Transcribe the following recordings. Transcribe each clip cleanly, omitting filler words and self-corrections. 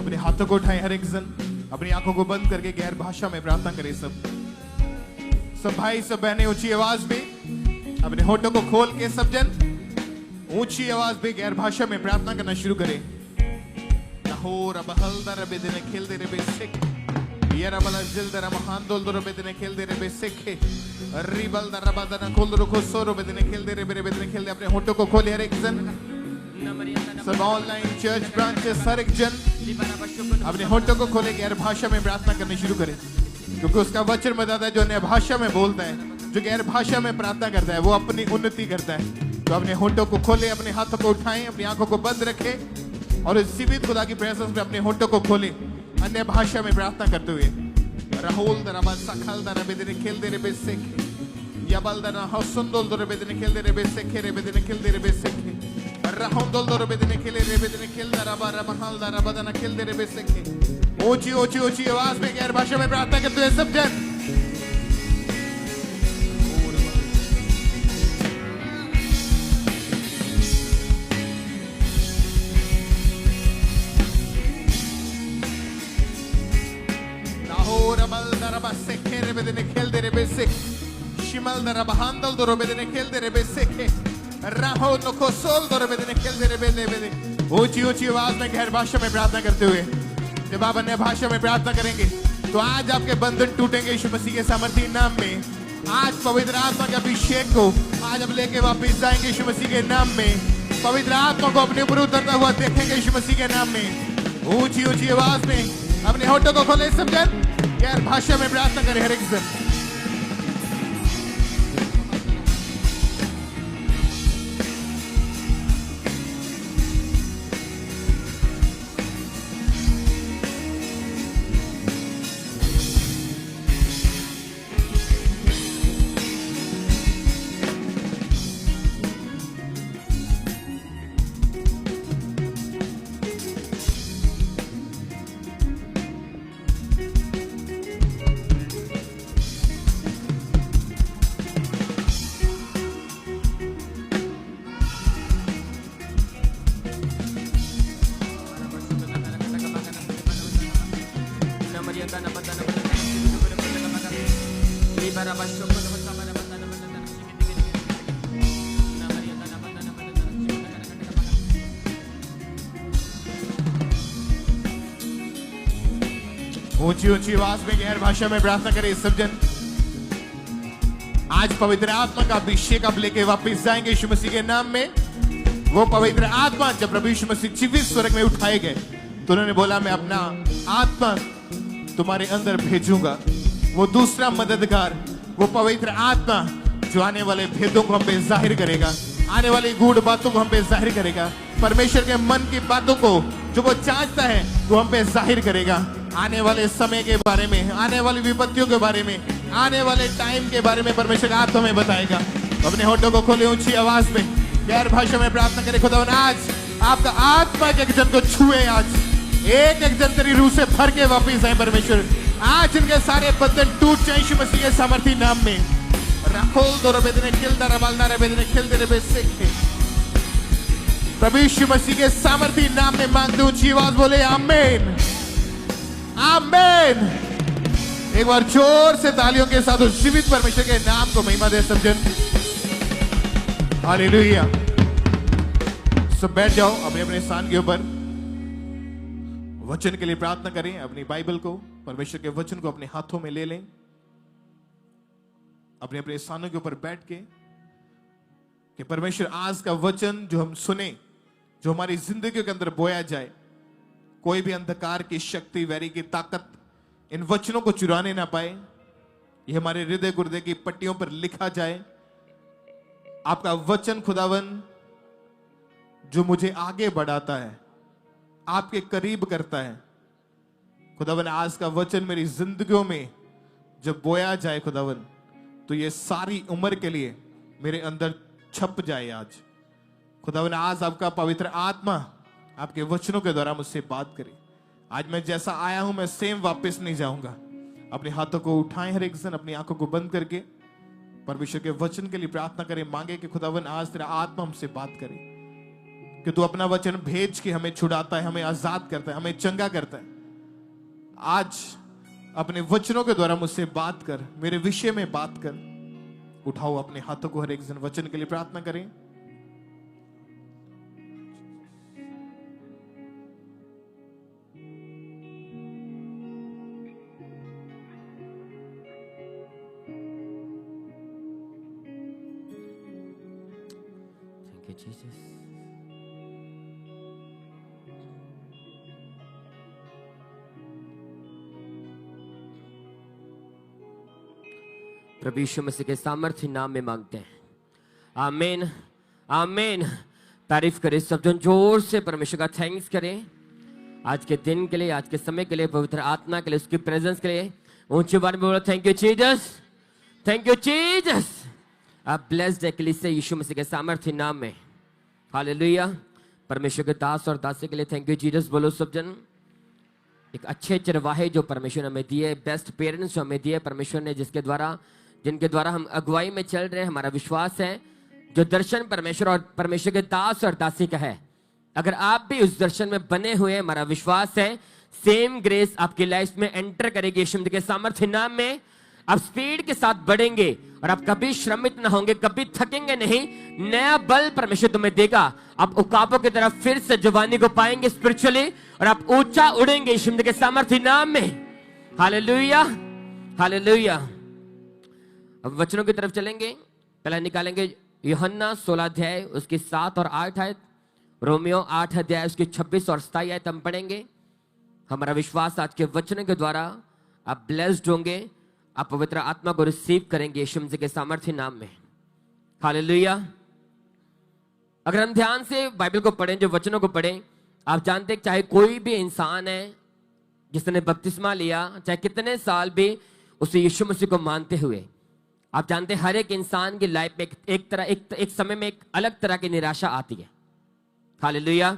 अपने हाथों को उठाएं हर एक जन, अपनी आंखों को बंद करके गैर भाषा में प्रार्थना करें। सब भाई सब बहनें ऊंची आवाज में अपने होठों को खोल के सब जन ऊंची आवाज में गैर भाषा में प्रार्थना करना शुरू करें। नहोर बहलदर बेदने खेल दे रे बेसिक ये रबला जिलदर महान दोल दर बेदने खेल दे रे बेसिक रिबल दर बदना खोल दर को सोरो बेदने खेल दे रे बेदने खेल दे। अपने होठों को खोले हर एक जन, सब ऑनलाइन चर्च ब्रांचेस हर एक जन अपने होठों को खोले गैर भाषा में प्रार्थना करनी शुरू करें, क्योंकि उसका वचन बताता है जो अन्य भाषा में बोलता है, जो गैर भाषा में प्रार्थना करता है, वो अपनी उन्नति करता है। तो अपने होठों को खोले, अपने हाथों को उठाएं, अपनी आंखों को बंद रखें और इस जीवित खुदा की प्रेजेंस में अपने होठों को खोले अन्य भाषा में प्रार्थना करते हुए। राहुल दरबा सखल दर बेदने खेल दे रे बेसिक यबल दर हसुंदल दर बेदने खेल दे रे बेसिक रे बेदने खेल दे रे बेसिक राहुल दर बेदने खेले रे बेदने खेल दर बा महल दर बदना खेल दे रे बेसिक। ऊंची ऊंची ऊंची आवाज में गैर भाषा में प्रार्थना करते हुए सब जन। खेल दे रे बेसिक शिमल दर बहांदल दर बेदने खेल दे रे बेसिक राहो नको सोल दर बेदने खेल दे रे बेदे। ऊंची ऊंची आवाज में गैर भाषा में प्रार्थना करते हुए जब आप अन्य भाषा में प्रार्थना करेंगे तो आज आपके बंधन टूटेंगे यीशु मसीह के सामर्थी नाम में। आज पवित्र आत्मा के अभिषेक को आज आप लेके वापस जाएंगे यीशु मसीह के नाम में। पवित्र आत्मा को अपने ऊपर उतरता हुआ देखेंगे यीशु मसीह के नाम में। ऊंची ऊंची आवाज में अपने होठों को खोले सब जन, गैर भाषा में प्रार्थना करें हर एक जन। ऊंची ऊंची आवाज में गैर भाषा में प्रार्थना करें सब जन। आज पवित्र आत्मा का अभिषेक आप लेके वापस जाएंगे यीशु मसीह के नाम में। वो पवित्र आत्मा जब प्रभु यीशु मसीह जीवित स्वर्ग में उठाए गए तो उन्होंने बोला मैं अपना आत्मा तुम्हारे अंदर भेजूंगा। वो दूसरा मददगार, वो पवित्र आत्मा जो आने वाले भेदों को हम पे जाहिर करेगा, आने वाली गूढ़ बातों को हम पे जाहिर करेगा, परमेश्वर के मन की बातों को जो वो चाहता है वो हम पे जाहिर करेगा। आने वाले समय के बारे में, आने वाली विपत्तियों के बारे में, आने वाले टाइम के बारे में परमेश्वर आप हमें बताएगा। अपने होठों को खोले, ऊंची आवाज में गैर भाषा में प्रार्थना करें। खुदावन आज आपका आत्मा एक जन को छुए, आज एक जन तेरी रूह से भर के वापिस आए परमेश्वर। आज इनके सारे बंधन टूट जाए यीशु मसीह के सामर्थी नाम में। रखोल दो बेदने खेल दर बालना रे बेदने खेल दे रे बेसिक प्रभु यीशु मसीह के सामर्थी नाम में मांगते ऊंची आवाज बोले आमीन आमीन। एक बार जोर से तालियों के साथ उस जीवित परमेश्वर के नाम को महिमा दे सब जन। हालेलुया। सब बैठ जाओ अपने अपने स्थान के ऊपर। वचन के लिए प्रार्थना करें। अपनी बाइबल को, परमेश्वर के वचन को अपने हाथों में ले लें। अपने अपने स्थानों के ऊपर बैठ के कि परमेश्वर आज का वचन जो हम सुने, जो हमारी जिंदगी के अंदर बोया जाए, कोई भी अंधकार की शक्ति, वैरी की ताकत इन वचनों को चुराने ना पाए। ये हमारे हृदय गुर्दे की पट्टियों पर लिखा जाए। आपका वचन खुदावन जो मुझे आगे बढ़ाता है, आपके करीब करता है। खुदावन आज का वचन मेरी जिंदगियों में जब बोया जाए खुदावन, तो ये सारी उम्र के लिए मेरे अंदर छप जाए। आज खुदावन आज आपका पवित्र आत्मा आपके वचनों के द्वारा मुझसे बात करे। आज मैं जैसा आया हूं मैं सेम वापस नहीं जाऊंगा। अपने हाथों को उठाएं हर एक जन, अपनी आंखों को बंद करके परमेश्वर के वचन के लिए प्रार्थना करें। मांगे कि खुदावन आज तेरा आत्मा हमसे बात करे। कि तू अपना वचन भेज के हमें छुड़ाता है, हमें आजाद करता है, हमें चंगा करता है। आज अपने वचनों के द्वारा मुझसे बात कर, मेरे विषय में बात कर। उठाओ अपने हाथों को, हर एक जन वचन के लिए प्रार्थना करें। Thank you, Jesus. प्रभु यीशु मसीह के सामर्थ्य नाम में मांगते हैं, आमीन आमीन। तारीफ करें सब जन, जोर से परमेश्वर का थैंक्स करें आज के दिन के लिए, आज के समय के लिए, पवित्र आत्मा के लिए, उसकी प्रेजेंस के लिए। ऊंची बार में बोलो thank you Jesus, thank you Jesus. आप ब्लेस्ड एक्लीसिया यीशु मसीह के सामर्थ्य नाम में, हालेलुया। परमेश्वर के दास और दासी के लिए थैंक यू जीसस बोलो सब जन। एक अच्छे चरवाहे जो परमेश्वर ने हमें दिए, बेस्ट पेरेंट्स जो हमें दिए परमेश्वर ने, जिनके द्वारा हम अगुवाई में चल रहे हैं। हमारा विश्वास है जो दर्शन परमेश्वर और परमेश्वर के दास और दासी का है, अगर आप भी उस दर्शन में बने हुए, हमारा विश्वास है सेम ग्रेस आपकी लाइफ में एंटर करेगी यीशु मसीह के सामर्थ्य नाम में। आप स्पीड के साथ बढ़ेंगे और आप कभी श्रमित ना होंगे, कभी थकेंगे नहीं। नया बल परमेश्वर तुम्हें देगा। आप उकाबों की तरफ फिर से जवानी को पाएंगे स्पिरिचुअली, और आप ऊंचा उड़ेंगे यीशु मसीह के सामर्थ्य नाम में। Hallelujah hallelujah. अब वचनों की तरफ चलेंगे। पहले निकालेंगे यूहन्ना 16 अध्याय उसकी 7 और 8 आयत, रोमियो 8 अध्याय उसकी 26 और 27 आयत हम पढ़ेंगे। हमारा विश्वास आज के वचनों के द्वारा आप ब्लेस्ड होंगे, आप पवित्र आत्मा को रिसीव करेंगे यीशु मसीह के सामर्थ्य नाम में। हालेलुया। अगर हम ध्यान से बाइबल को पढ़ें, जो वचनों को पढ़ें, आप जानते हैं चाहे कोई भी इंसान है जिसने बपतिस्मा लिया, चाहे कितने साल भी उसे यीशु मसीह को मानते हुए, आप जानते हैं हर एक इंसान की लाइफ में एक समय में एक अलग तरह की निराशा आती है। हालेलुया।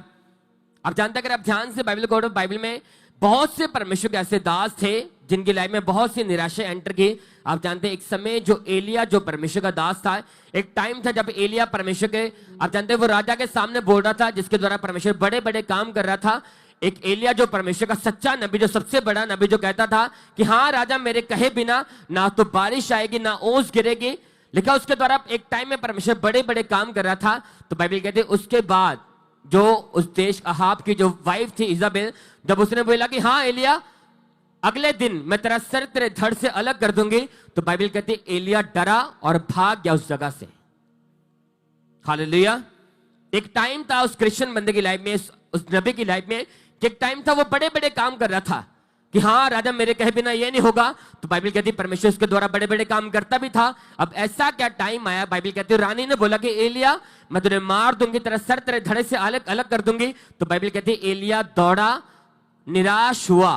आप जानते हैं अगर आप ध्यान से बाइबल को पढ़ो, बाइबल में बहुत से परमेश्वर के ऐसे दास थे जिनकी लाइफ में बहुत सी निराशा एंटर की। आप जानते हैं एक समय जो एलिया जो परमेश्वर का दास था, एक टाइम था जब एलिया परमेश्वर के, आप जानते हैं वो राजा के सामने बोल रहा था, जिसके द्वारा परमेश्वर बड़े बड़े काम कर रहा था। एक एलिया जो परमेश्वर का सच्चा नबी, जो सबसे बड़ा नबी, जो कहता था कि हाँ राजा मेरे कहे बिना ना तो बारिश आएगी ना ओस गिरेगी, लिखा उसके द्वारा एक टाइम में परमेश्वर बड़े बड़े काम कर रहा था। तो बाइबल कहते उसके बाद जो उस देश अहाब की जो वाइफ थी इजाबेल, जब उसने बोला कि हाँ एलिया अगले दिन मैं तेरा सर तेरे धड़ से अलग कर दूंगी, तो बाइबल कहती एलिया डरा और भाग गया उस जगह से। हालेलुया। एक टाइम था उस क्रिश्चियन बंदे की लाइफ में, उस नबी की लाइफ में, एक टाइम था वो बड़े बड़े काम कर रहा था कि हाँ राजा मेरे कहे बिना ये नहीं होगा। तो बाइबल कहती परमेश्वर उसके द्वारा बड़े बड़े काम करता भी था। अब ऐसा क्या टाइम आया, बाइबल कहती रानी ने बोला कि एलिया मैं तुझे मार दूंगी, तेरा सर तेरे धड़े से अलग अलग कर दूंगी। तो बाइबल कहती एलिया दौड़ा, निराश हुआ,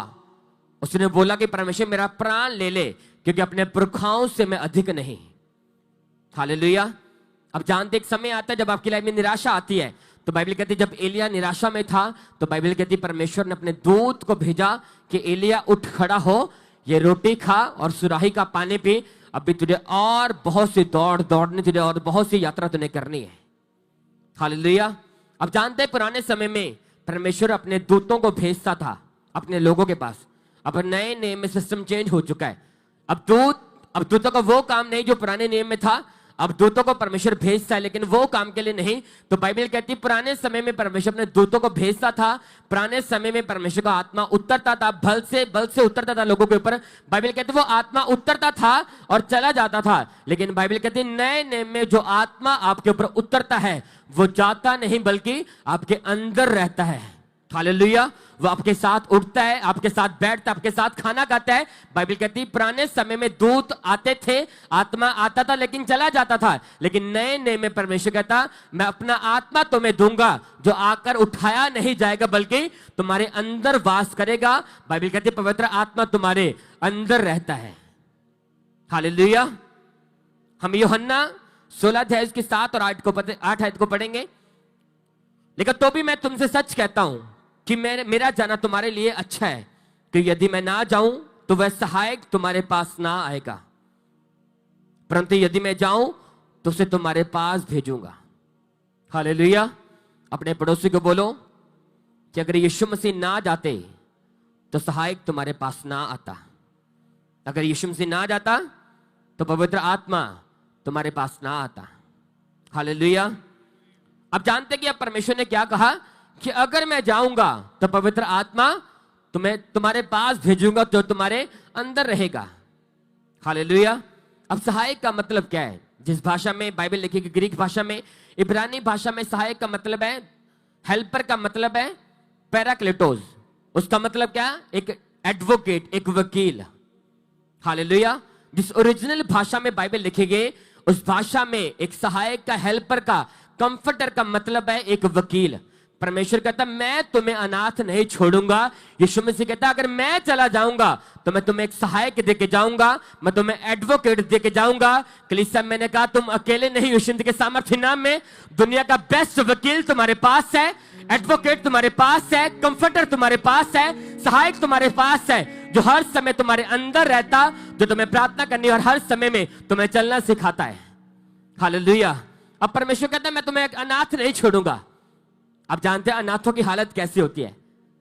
उसने बोला कि परमेश्वर मेरा प्राण ले ले, क्योंकि अपने पुरखाओं से मैं अधिक नहीं। हालेलुया। अब जानते एक समय आता है जब आपकी लाइफ में निराशा आती है, तो बाइबल कहती जब एलिया निराशा में था, तो बाइबल कहती परमेश्वर ने अपने दूत को भेजा कि एलिया उठ खड़ा हो, ये रोटी खा और सुराही का पानी पी, अभी तुझे और बहुत सी दौड़नी तुझे और बहुत सी यात्रा तुझे करनी है। हालेलुया। अब जानते हैं पुराने समय में परमेश्वर अपने दूतों को भेजता था अपने लोगों के पास। अब नए नियम में सिस्टम चेंज हो चुका है। अब दूतों का वो काम नहीं जो पुराने नियम में था, अब दूतों को परमेश्वर भेजता है, लेकिन वो काम के लिए नहीं। तो बाइबल कहती है पुराने समय में परमेश्वर अपने दूतों को भेजता था, पुराने समय में परमेश्वर का आत्मा उतरता था, बल से उतरता था लोगों के ऊपर। बाइबल कहती है वो आत्मा उतरता था और चला जाता था, लेकिन बाइबल कहती है नए नियम में जो आत्मा आपके ऊपर उतरता है वो जाता नहीं बल्कि आपके अंदर रहता है। हालेलुया। वो आपके साथ उठता है, आपके साथ बैठता है, आपके साथ खाना खाता है। बाइबल कहती है पुराने समय में दूत आते थे, आत्मा आता था लेकिन चला जाता था, लेकिन नए नियम में परमेश्वर कहता मैं अपना आत्मा तुम्हें दूंगा जो आकर उठाया नहीं जाएगा बल्कि तुम्हारे अंदर वास करेगा। बाइबल कहती है पवित्र आत्मा तुम्हारे अंदर रहता है। हालेलुया। हम यूहन्ना 16 अध्याय की 7 और 8 आयत को पढ़ेंगे। लेकिन तो भी मैं तुमसे सच कहता हूं कि मेरा जाना तुम्हारे लिए अच्छा है, कि यदि मैं ना जाऊं तो वह सहायक तुम्हारे पास ना आएगा, परंतु यदि मैं जाऊं तो उसे तुम्हारे पास भेजूंगा। हालेलुया। अपने पड़ोसी को बोलो कि अगर यीशु मसीह ना जाते तो सहायक तुम्हारे पास ना आता। अगर यीशु मसीह ना जाता तो पवित्र आत्मा तुम्हारे पास ना आता। हालेलुया। अब जानते कि अब परमेश्वर ने क्या कहा कि अगर मैं जाऊंगा तो पवित्र आत्मा तुम्हें तुम्हारे पास भेजूंगा जो तुम्हारे अंदर रहेगा। हालेलुया। अब सहायक का मतलब क्या है? जिस भाषा में बाइबल लिखी गई, ग्रीक भाषा में, इब्रानी भाषा में सहायक का मतलब है, हेल्पर का मतलब है पैराक्लेटोस। उसका मतलब क्या? एक एडवोकेट, एक वकील। हालेलुया। जिस ओरिजिनल भाषा में बाइबल लिखी गई उस भाषा में एक सहायक का, हेल्पर का, कंफर्टर का मतलब है एक वकील। परमेश्वर कहता मैं तुम्हें अनाथ नहीं छोड़ूंगा। यीशु मसीह कहता अगर मैं चला जाऊंगा तो मैं तुम्हें एक सहायक देके जाऊंगा, मैं तुम्हें एडवोकेट देके जाऊंगा। कलीसिया मैंने कहा तुम अकेले नहीं, यीशु मसीह के सामर्थ्य नाम में दुनिया का बेस्ट वकील तुम्हारे पास है, एडवोकेट तुम्हारे पास है, कंफर्टर तुम्हारे पास है, सहायक तुम्हारे पास है, जो हर समय तुम्हारे अंदर रहता, जो तुम्हें प्रार्थना करनी और हर समय में तुम्हें चलना सिखाता है। हालेलुया। अब परमेश्वर कहता है मैं तुम्हें एक अनाथ नहीं छोड़ूंगा। आप जानते हैं अनाथों की हालत कैसी होती है?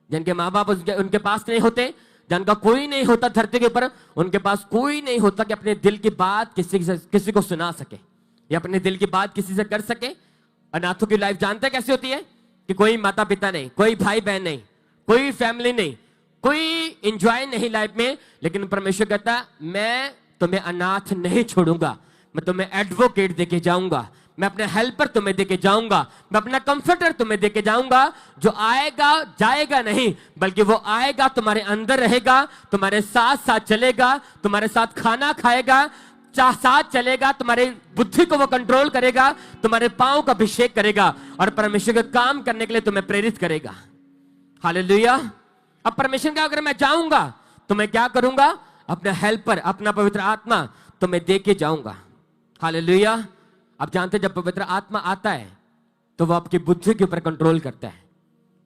जिनके माँ बाप उनके पास नहीं होते, जिनका कोई नहीं होता धरती के ऊपर, उनके पास कोई नहीं होता कि अपने दिल की बात किसी को सुना सके या अपने दिल की बात किसी से कर सके। अनाथों की लाइफ जानते हैं कैसी होती है? कि कोई माता पिता नहीं, कोई भाई बहन नहीं, कोई फैमिली नहीं, कोई इंजॉय नहीं लाइफ में। लेकिन परमेश्वर कहता मैं तुम्हें अनाथ नहीं छोड़ूंगा, मैं तुम्हें एडवोकेट देके जाऊंगा, मैं अपने हेल्पर तुम्हें देके जाऊंगा, मैं अपना कंफर्टर तुम्हें देके जाऊंगा, जो आएगा जाएगा नहीं, बल्कि वो आएगा तुम्हारे अंदर रहेगा, तुम्हारे साथ साथ चलेगा, तुम्हारे साथ खाना खाएगा, साथ चलेगा, तुम्हारे बुद्धि को वो कंट्रोल करेगा, तुम्हारे पांव का अभिषेक करेगा और परमेश्वर का काम करने के लिए तुम्हें प्रेरित करेगा। हालेलुया। अब परमेश्वर का अगर मैं जाऊंगा तो मैं क्या करूंगा? अपना हेल्पर, अपना पवित्र आत्मा तुम्हें देके जाऊंगा। हालेलुया। अब जानते जब पवित्र आत्मा आता है तो वो आपकी बुद्धि के ऊपर कंट्रोल करता है,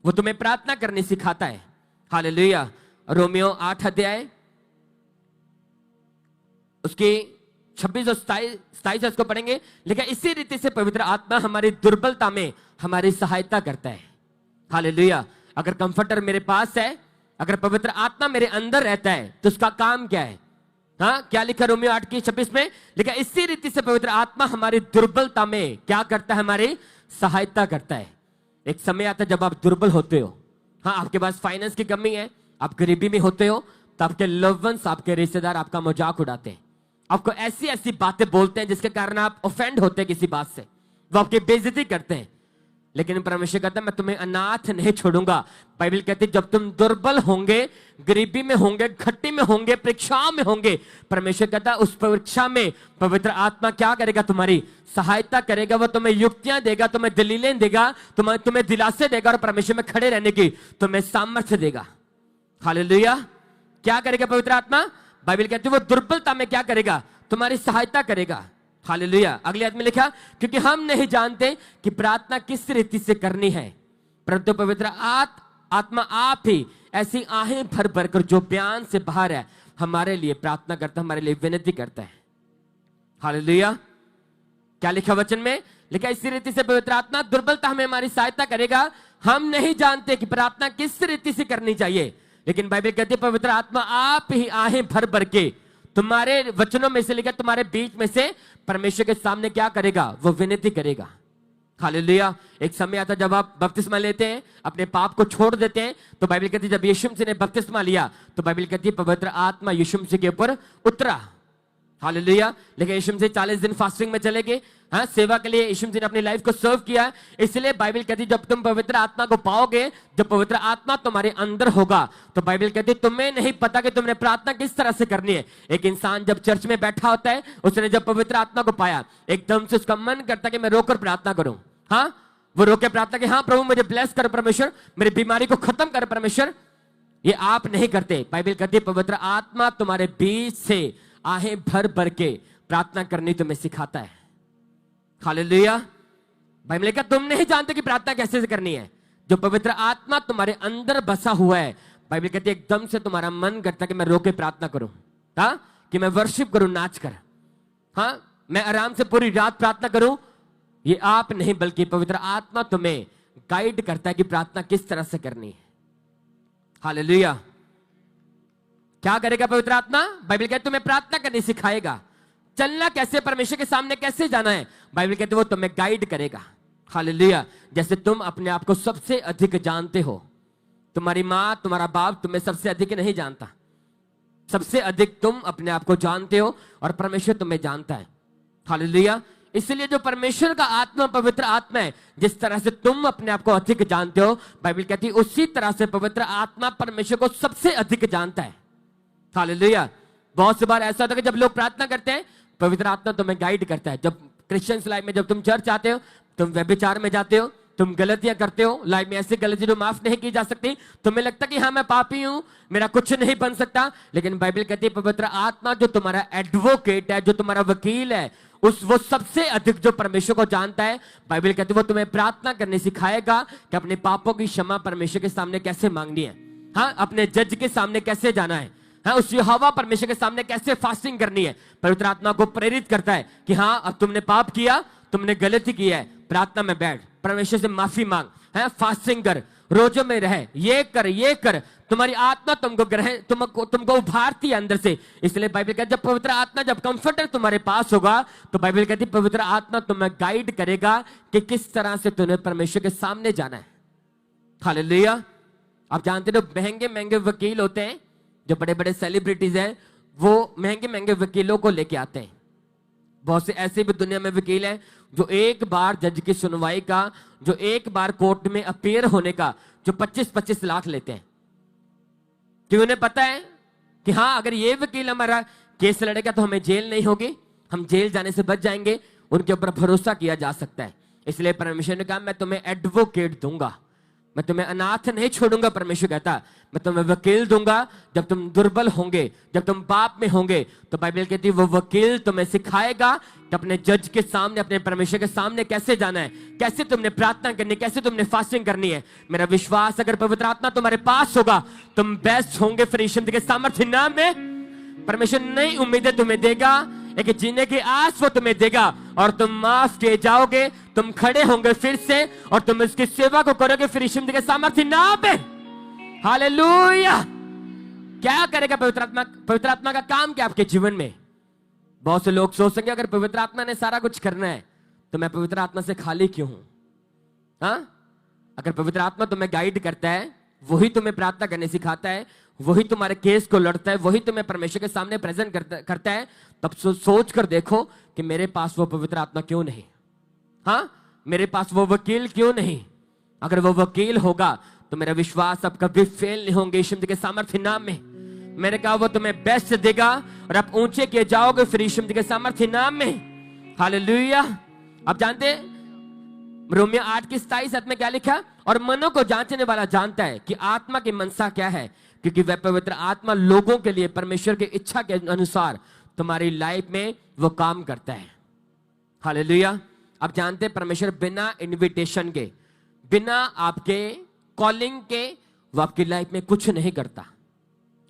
वो तुम्हें प्रार्थना करनी सिखाता है। हालेलुया। रोमियो 8 अध्याय उसकी 26 और 27 उसको पढ़ेंगे। लेकिन इसी रीति से पवित्र आत्मा हमारी दुर्बलता में हमारी सहायता करता है। हालेलुया। अगर कंफर्टर मेरे पास है, अगर पवित्र आत्मा मेरे अंदर रहता है तो उसका काम क्या है? हाँ, क्या लिखा रोमियो 8 की 26 में? लिखा इसी रीति से पवित्र आत्मा हमारी दुर्बलता में क्या करता है? हमारी सहायता करता है। एक समय आता है जब आप दुर्बल होते हो, हाँ, आपके पास फाइनेंस की कमी है, आप गरीबी में होते हो, तो आपके लव वंस, आपके रिश्तेदार आपका मजाक उड़ाते हैं, आपको ऐसी ऐसी बातें बोलते हैं जिसके कारण आप ऑफेंड होते हैं किसी बात से, वो आपकी बेइज्जती करते हैं। लेकिन परमेश्वर कहता है मैं तुम्हें अनाथ नहीं छोड़ूंगा। बाइबल कहती है जब तुम दुर्बल होंगे, गरीबी में होंगे, घट्टी में होंगे, परीक्षाओं में होंगे, परमेश्वर कहता है उस परीक्षा में पवित्र आत्मा क्या करेगा? तुम्हारी सहायता करेगा, वो तुम्हें युक्तियां देगा, तुम्हें दलीलें देगा, तुम्हें दिलासे देगा और परमेश्वर में खड़े रहने की तुम्हें सामर्थ्य देगा। हालेलुया। क्या करेगा पवित्र आत्मा? बाइबल कहती है वो दुर्बलता में क्या करेगा? तुम्हारी सहायता करेगा। हालेलुया। अगले आदमी लिखा क्योंकि हम नहीं जानते कि प्रार्थना किस रीति से करनी है, परंतु पवित्र आत्मा आप ही ऐसी आहें भर भर कर जो बयान से बाहर है हमारे लिए प्रार्थना करता है, हमारे लिए विनती करता है। हालेलुया। क्या लिखा वचन में? लिखा इसी रीति से पवित्र आत्मा दुर्बलता में हमारी सहायता करेगा। हम नहीं जानते कि प्रार्थना किस रीति से करनी चाहिए, लेकिन बाइबल कहती है पवित्र आत्मा आप ही आहें भर भर के तुम्हारे वचनों में से लेकर तुम्हारे बीच में से परमेश्वर के सामने क्या करेगा? वो विनती करेगा। हालेलुया। एक समय आता जब आप बपतिस्मा लेते हैं, अपने पाप को छोड़ देते हैं, तो बाइबल कहती है जब यीशु मसीह ने बपतिस्मा लिया तो बाइबल कहती है पवित्र आत्मा यीशु मसीह के ऊपर उतरा। हालेलुया। लेकिन यीशु मसीह 40 दिन फास्टिंग में चले गए, हाँ, सेवा के लिए यीशु मसीह ने अपनी लाइफ को सर्व किया। इसलिए बाइबल कहती है जब तुम पवित्र आत्मा को पाओगे, जब पवित्र आत्मा तुम्हारे अंदर होगा, तो बाइबल कहती है तुम्हें नहीं पता कि तुमने प्रार्थना किस तरह से करनी है। एक इंसान जब चर्च में बैठा होता है, उसने जब पवित्र आत्मा को पाया, एकदम से उसका मन करता है कि मैं रोकर प्रार्थना करूं। हाँ, वो रोके प्रार्थना कि हाँ प्रभु मुझे ब्लेस कर परमेश्वर, मेरी बीमारी को खत्म कर परमेश्वर। ये आप नहीं करते। बाइबल कहती है पवित्र आत्मा तुम्हारे बीच से आहें भर भर के प्रार्थना करनी तुम्हें सिखाता है। हालेलुया। बाइबल ने कहा तुम नहीं जानते कि प्रार्थना कैसे करनी है। जो पवित्र आत्मा तुम्हारे अंदर बसा हुआ है, बाइबल कहती है एकदम से तुम्हारा मन करता है कि मैं रोके प्रार्थना करूं, हाँ, कि मैं वर्शिप करूं नाच कर, हाँ, मैं आराम से पूरी रात प्रार्थना करूं। ये आप नहीं बल्कि पवित्र आत्मा तुम्हें गाइड करता है कि प्रार्थना किस तरह से करनी है। हालेलुया। क्या करेगा पवित्र आत्मा? बाइबल कहती है तुम्हें प्रार्थना करनी सिखाएगा। चलना कैसे, परमेश्वर के सामने कैसे जाना है, बाइबल कहती है वो तुम्हें गाइड करेगा। हालेलुया। जैसे तुम अपने आप को सबसे अधिक जानते हो, तुम्हारी मां तुम्हारा बाप तुम्हें सबसे अधिक नहीं जानता, सबसे अधिक तुम अपने आप को जानते हो और परमेश्वर तुम्हें जानता है। हालेलुया। इसलिए जो परमेश्वर का आत्मा पवित्र आत्मा है, जिस तरह से तुम अपने आप को अधिक जानते हो, बाइबल कहती है उसी तरह से पवित्र आत्मा परमेश्वर को सबसे अधिक जानता है। हालेलुया। बहुत सी बार ऐसा होता है कि जब लोग प्रार्थना करते हैं, पवित्र आत्मा तुम्हें गाइड करता है। जब क्रिश्चियंस लाइफ में जब तुम चर्च आते हो, तुम व्यभिचार में जाते हो, तुम गलतियां करते हो, लाइफ में ऐसी गलती जो माफ नहीं की जा सकती, तुम्हें लगता कि हाँ मैं पापी हूं, मेरा कुछ नहीं बन सकता, लेकिन बाइबल कहती है पवित्र आत्मा जो तुम्हारा एडवोकेट है, जो तुम्हारा वकील है, वो सबसे अधिक जो परमेश्वर को जानता है, बाइबल कहती है वो तुम्हें प्रार्थना करने सिखाएगा कि अपने पापों की क्षमा परमेश्वर के सामने कैसे मांगनी है, हाँ अपने जज के सामने कैसे जाना है, हाँ उस यहोवा परमेश्वर के सामने कैसे फास्टिंग करनी है। पवित्र आत्मा को प्रेरित करता है कि हाँ अब तुमने पाप किया, तुमने गलती की है, प्रार्थना में बैठ, परमेश्वर से माफी मांग, है फास्टिंग कर, रोजों में रहे, ये कर। तुम्हारी आत्मा तुमको उभारती है अंदर से। इसलिए बाइबल कहती है जब पवित्र आत्मा, जब कंफर्टर तुम्हारे पास होगा, तो बाइबल कहती है पवित्र आत्मा तुम्हें गाइड करेगा कि किस तरह से तुम्हें परमेश्वर के सामने जाना है। हालेलुया। आप जानते हो महंगे महंगे वकील होते हैं, जो बड़े बड़े सेलिब्रिटीज हैं, वो महंगे महंगे वकीलों को लेके आते हैं। बहुत से ऐसे भी दुनिया में वकील हैं जो एक बार जज की सुनवाई का, जो एक बार कोर्ट में अपीयर होने का जो 25-25 लाख लेते हैं, क्योंकि उन्हें पता है कि हाँ अगर ये वकील हमारा केस लड़ेगा तो हमें जेल नहीं होगी, हम जेल जाने से बच जाएंगे, उनके ऊपर भरोसा किया जा सकता है। इसलिए परमेश्वर ने कहा मैं तुम्हें एडवोकेट दूंगा, मैं तुम्हें अनाथ नहीं छोड़ूंगा। परमेश्वर कहता मैं तुम्हें वकील दूंगा। जब तुम दुर्बल होंगे, जब तुम पाप में होंगे, तो बाइबल कहती है वो वकील तुम्हें सिखाएगा कि अपने जज के सामने, अपने परमेश्वर के सामने कैसे जाना है, कैसे तुमने प्रार्थना करनी, कैसे तुमने फास्टिंग करनी है। मेरा विश्वास अगर पवित्र आत्मा तुम्हारे पास होगा, तुम बेस्ट होंगे फिर यीशु के सामर्थ्य नाम में। परमेश्वर नई उम्मीदें तुम्हें देगा, एक जीने की आस वो तुम्हें देगा और तुम माफ किए जाओगे, तुम खड़े होंगे फिर से और तुम इसकी सेवा को करोगे फिर यीशु के सामर्थ्य नाम में। हालेलुया। क्या करेगा पवित्र आत्मा? पवित्र आत्मा का काम क्या आपके जीवन में? बहुत से लोग सोच सकेंगे अगर पवित्र आत्मा ने सारा कुछ करना है तो मैं पवित्र आत्मा से खाली क्यों हूं? हाँ, अगर पवित्र आत्मा तुम्हें गाइड करता है, वही तुम्हें प्रार्थना करने सिखाता है, वही तुम्हारे केस को लड़ता है, वही तुम्हें परमेश्वर के सामने प्रेजेंट करता है, तब सोच कर देखो कि मेरे पास वो पवित्र आत्मा क्यों नहीं? हाँ, मेरे पास वो वकील क्यों नहीं? अगर वो वकील होगा तो मेरा विश्वास अब कभी फेल नहीं होंगे यीशु के सामर्थ्य नाम में। मैंने कहा वो तुम्हें बेस्ट देगा और आप ऊंचे किए जाओगे फिर यीशु के सामर्थ्य नाम में। हालेलुया। आप जानते रोमियो 8:27 में क्या लिखा? और मनों को जांचने वाला जानता है कि आत्मा की मनसा क्या है, क्योंकि वह पवित्र आत्मा लोगों के लिए परमेश्वर की इच्छा के अनुसार तुम्हारी लाइफ में वो काम करता है। हालेलुया। आप जानते हैं परमेश्वर बिना इनविटेशन के, बिना आपके कॉलिंग के, वो आपकी लाइफ में कुछ नहीं करता।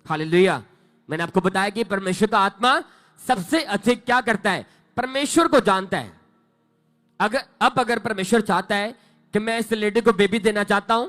हालेलुया। मैंने आपको बताया कि परमेश्वर का आत्मा सबसे अधिक क्या करता है? परमेश्वर को जानता है। अगर परमेश्वर चाहता है कि मैं इस लेडी को बेबी देना चाहता हूं,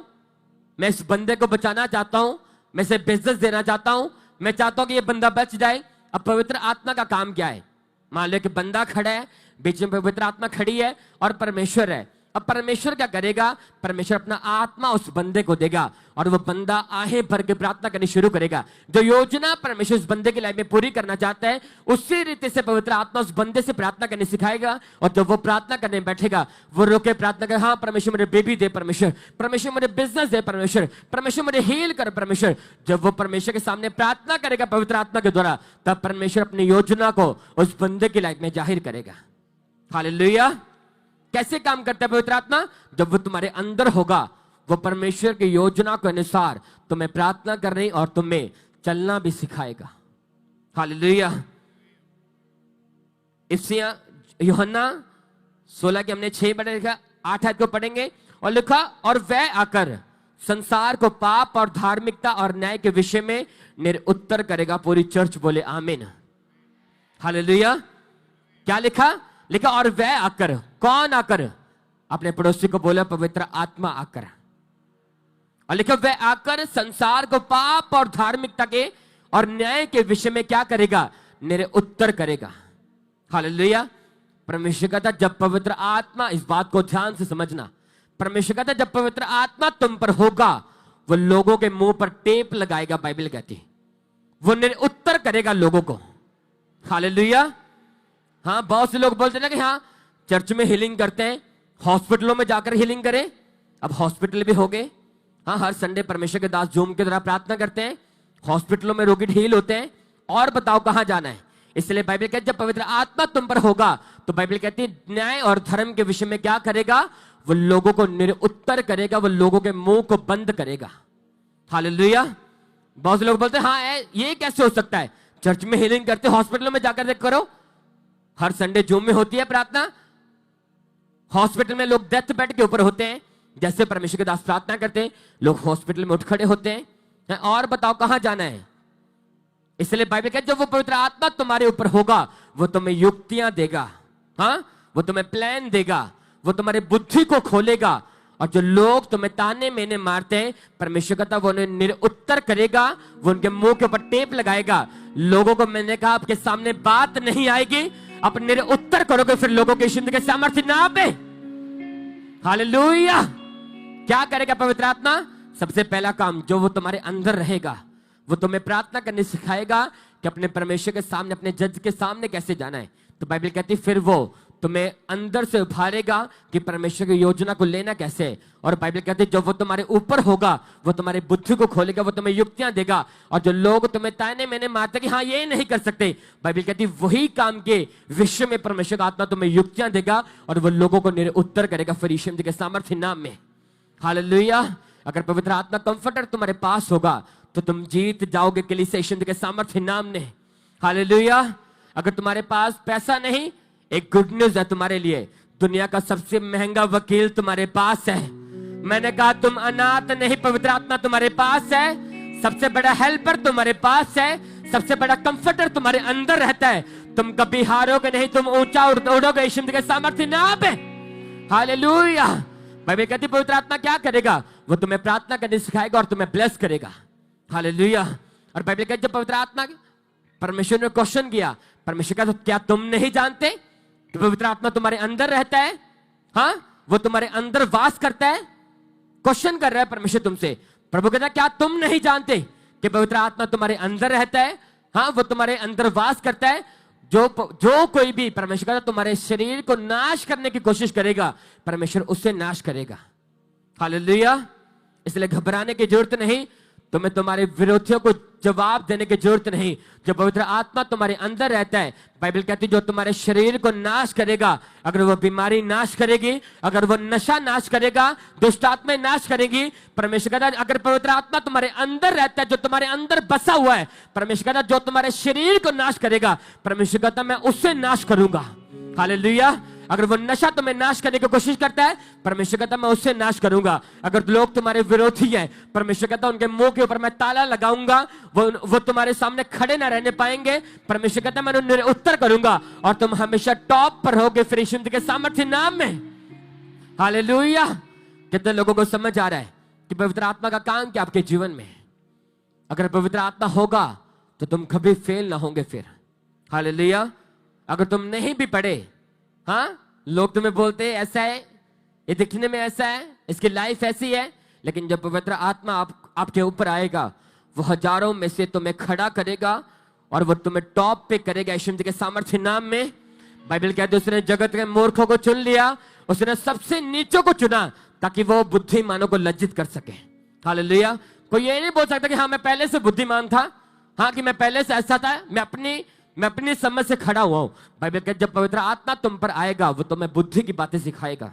मैं इस बंदे को बचाना चाहता हूं, मैं इसे बिजनेस देना चाहता हूं, मैं चाहता हूं कि ये बंदा बच जाए, अब पवित्र आत्मा का काम क्या है? मान लो कि बंदा खड़ा है, बीच में पवित्र आत्मा खड़ी है और परमेश्वर है। अब परमेश्वर क्या करेगा? परमेश्वर अपना आत्मा उस बंदे को देगा और वो बंदा आहें भर के प्रार्थना करनी शुरू करेगा। जो योजना परमेश्वर उस बंदे की लाइफ में पूरी करना चाहता है, उसी रीति से पवित्र आत्मा उस बंदे से प्रार्थना करनी सिखाएगा। और जब वो प्रार्थना करने बैठेगा, वो रोके प्रार्थना करे, हाँ परमेश्वर मुझे बेबी दे, परमेश्वर मुझे बिजनेस दे, परमेश्वर मुझे हील कर, परमेश्वर। जब वो परमेश्वर के सामने प्रार्थना करेगा पवित्र आत्मा के द्वारा, तब परमेश्वर अपनी योजना को उस बंदे की लाइफ में जाहिर करेगा। हालेलुया। कैसे काम करता है पवित्र आत्मा? जब वो तुम्हारे अंदर होगा, वो परमेश्वर की योजना के अनुसार तुम्हें प्रार्थना करने और तुम्हें चलना भी सिखाएगा। हालेलुया। इफिसियों यूहन्ना 16 के हमने 6 पढ़ा, लिखा 8 आयत को पढ़ेंगे और लिखा और वह आकर संसार को पाप और धार्मिकता और न्याय के विषय में निरुत्तर करेगा। पूरी चर्च बोले आमीन। हालेलुया। क्या लिखा? लिखा और वह आकर, कौन आकर? अपने पड़ोसी को बोला पवित्र आत्मा आकर, और लिखा वह आकर संसार को पाप और धार्मिकता के और न्याय के विषय में क्या करेगा? मेरे उत्तर करेगा। हालेलुया। परमेश्वर कहता जब पवित्र आत्मा, इस बात को ध्यान से समझना, परमेश्वर कहता जब पवित्र आत्मा तुम पर होगा वो लोगों के मुंह पर टेप लगाएगा। बाइबल कहती वो उत्तर करेगा लोगों को। हालेलुया। हाँ, बहुत से लोग बोलते हैं ना कि हाँ चर्च में हीलिंग करते हैं, हॉस्पिटलों में जाकर हीलिंग करें। अब हॉस्पिटल भी हो गए। हाँ, हर संडे परमेश्वर के दास जूम के द्वारा प्रार्थना करते हैं, हॉस्पिटलों में रोगी हील होते हैं। और बताओ कहां जाना है? इसलिए बाइबल कहती है जब पवित्र आत्मा तुम पर होगा तो बाइबल कहती है न्याय और धर्म के विषय में क्या करेगा? वो लोगों को निरुत्तर करेगा, वो लोगों के मुंह को बंद करेगा। हालेलुया। बहुत से लोग बोलते हैं हाँ ये कैसे हो सकता है? चर्च में हीलिंग करते, हॉस्पिटलों में जाकर देख करो। हर संडे जूम में होती है प्रार्थना, हॉस्पिटल में लोग डेथ बेड के ऊपर होते हैं, जैसे परमेश्वर के दास प्रार्थना करते हैं, लोग हॉस्पिटल में उठ खड़े होते हैं। और बताओ कहां जाना है? इसलिए बाइबल कहती है जब वो पवित्र आत्मा तुम्हारे ऊपर होगा वो तुम्हें युक्तियां देगा। हाँ, वो तुम्हें प्लान देगा, वो तुम्हारी बुद्धि को खोलेगा। और जो लोग तुम्हें ताने मेने मारते हैं, परमेश्वर कहता वो उन्हें निरुत्तर करेगा, वो उनके मुंह के ऊपर टेप लगाएगा। लोगों को मैंने कहा आपके सामने बात नहीं आएगी, आप निरुत्तर करोगे, फिर लोगों की जिंदगी के सामर्थ्य ना पे। हालेलुया। क्या करेगा पवित्र आत्मा? सबसे पहला काम जो वो तुम्हारे अंदर रहेगा, वो तुम्हें प्रार्थना करनी सिखाएगा कि अपने परमेश्वर के सामने, अपने जज के सामने कैसे जाना है। तो बाइबल कहती फिर वो तुम्हें अंदर से उभारेगा कि परमेश्वर की योजना को लेना कैसे है। और बाइबल कहती है जब वो तुम्हारे ऊपर होगा वो तुम्हारी बुद्धि को खोलेगा, वो तुम्हें युक्तियां देगा। और जो लोग तुम्हें ताने मैंने मारते कि हाँ ये नहीं कर सकते, बाइबल कहती वही काम के विषय में परमेश्वर का आत्मा तुम्हें युक्तियां देगा और वो लोगों को निरुत्तर करेगा फिर यीशु मसीह के सामर्थ्य नाम में। हालेलुया। अगर पवित्र आत्मा कंफर्टर तुम्हारे पास होगा तो तुम जीत जाओगे कलीसिया यीशु मसीह के सामर्थ्य नाम में। हालेलुया। अगर तुम्हारे पास पैसा नहीं, एक गुड न्यूज है तुम्हारे लिए, दुनिया का सबसे महंगा वकील तुम्हारे पास है। मैंने कहा तुम अनाथ नहीं, पवित्र आत्मा तुम्हारे पास है, सबसे बड़ा हेल्पर तुम्हारे पास है, सबसे बड़ा कंफर्टर तुम्हारे अंदर रहता है। तुम कभी हारोगे नहीं, तुम ऊंचा उड़ोगे यीशु मसीह के सामर्थ्य नाम पे। हालेलुया। बाइबल कहती पवित्र आत्मा क्या करेगा? वो तुम्हें प्रार्थना करने सिखाएगा और तुम्हें ब्लेस करेगा। हालेलुया। और बाइबल कहती जब पवित्र आत्मा, परमेश्वर ने क्वेश्चन किया, परमेश्वर का तो क्या तुम नहीं जानते कि पवित्र आत्मा तुम्हारे अंदर रहता है? हाँ, वो तुम्हारे अंदर वास करता है। क्वेश्चन कर रहा है परमेश्वर तुमसे। प्रभु कहता क्या तुम नहीं जानते कि पवित्र आत्मा तुम्हारे अंदर रहता है? हाँ, वो तुम्हारे अंदर वास करता है। जो कोई भी, परमेश्वर कहता तुम्हारे शरीर को नाश करने की कोशिश करेगा, परमेश्वर उससे नाश करेगा। हालेलुया। इसलिए घबराने की जरूरत नहीं, तुम्हें तुम्हारे विरोधियों को जवाब देने की जरूरत नहीं। जब पवित्र आत्मा तुम्हारे अंदर रहता है, बाइबल कहती है जो तुम्हारे शरीर को नाश करेगा, अगर वो बीमारी नाश करेगी, अगर वो नशा नाश करेगा, दुष्ट आत्मा नाश करेगी, परमेश्वर कहता है अगर पवित्र आत्मा तुम्हारे अंदर रहता है, जो तुम्हारे अंदर बसा हुआ है, परमेश्वर कहता है जो तुम्हारे शरीर को नाश करेगा, परमेश्वर कहता है मैं उससे नाश करूंगा। हालेलुया। अगर वो नशा तुम्हें नाश करने की कोशिश करता है, परमेश्वर कहता है मैं उससे नाश करूंगा। अगर लोग तुम्हारे विरोधी हैं, परमेश्वर कहता है उनके मुंह के ऊपर मैं ताला लगाऊंगा, वो तुम्हारे सामने खड़े ना रहने पाएंगे। परमेश्वर कहता है मैं उन्हें उत्तर करूंगा और तुम हमेशा टॉप पर होगे फिर यीशु के सामर्थ्य नाम में। हालेलुया। कितने लोगों को समझ आ रहा है कि पवित्र आत्मा का काम क्या आपके जीवन में? अगर पवित्र आत्मा होगा तो तुम कभी फेल ना होंगे फिर। हालेलुया। अगर तुम नहीं भी पढ़े, हाँ, लोग तुम्हें बोलते हैं ऐसा है, ये दिखने में ऐसा है, इसकी लाइफ ऐसी है, लेकिन जब पवित्र आत्मा आपके ऊपर आएगा, वो हजारों में से तुम्हें खड़ा करेगा और वो तुम्हें टॉप पे करेगा यीशु मसीह के सामर्थ्य नाम में। बाइबल कहती है उसने जगत के मूर्खों को चुन लिया, उसने सबसे नीचों को चुना ताकि वो बुद्धिमानों को लज्जित कर सके। हालेलुया। कोई ये नहीं बोल सकता कि हाँ मैं पहले से बुद्धिमान था, हाँ कि मैं पहले से ऐसा था, मैं अपनी समझ से खड़ा हुआ हूं। बाइबल कहती जब पवित्र आत्मा तुम पर आएगा, वो तुम्हें बुद्धि की बातें सिखाएगा,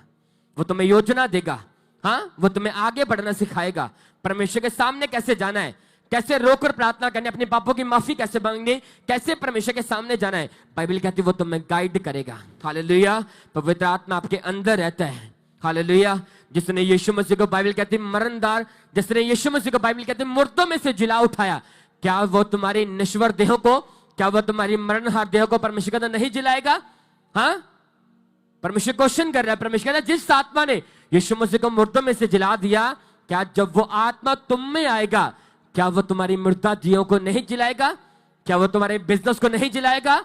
वो तुम्हें योजना देगा, हाँ, वो तुम्हें आगे बढ़ना सिखाएगा, परमेश्वर के सामने कैसे जाना है, कैसे रोकर प्रार्थना करनी, अपने पापों की माफी कैसे मांगनी, कैसे परमेश्वर के सामने जाना है। बाइबल कहती वो तुम्हें गाइड करेगा। हालेलुया। पवित्र आत्मा आपके अंदर रहता है। हालेलुया। जिसने यीशु मसीह को बाइबल कहती मरणदार, जिसने यीशु मसीह को बाइबल कहती मुर्दों में से जिला उठाया, क्या वो तुम्हारी नश्वर देहों को, क्या वो तुम्हारी मरणहार देह को परमेश्वर का नहीं जिलाएगा? हाँ, परमेश्वर क्वेश्चन कर रहा है। परमेश्वर कहता है जिस आत्मा ने यीशु मसीह को मुर्दों में से जिला दिया, क्या जब वो आत्मा तुम में आएगा, क्या वो तुम्हारी मुर्दा दियों को नहीं जिलाएगा? क्या वो तुम्हारे बिजनेस को नहीं जिलाएगा?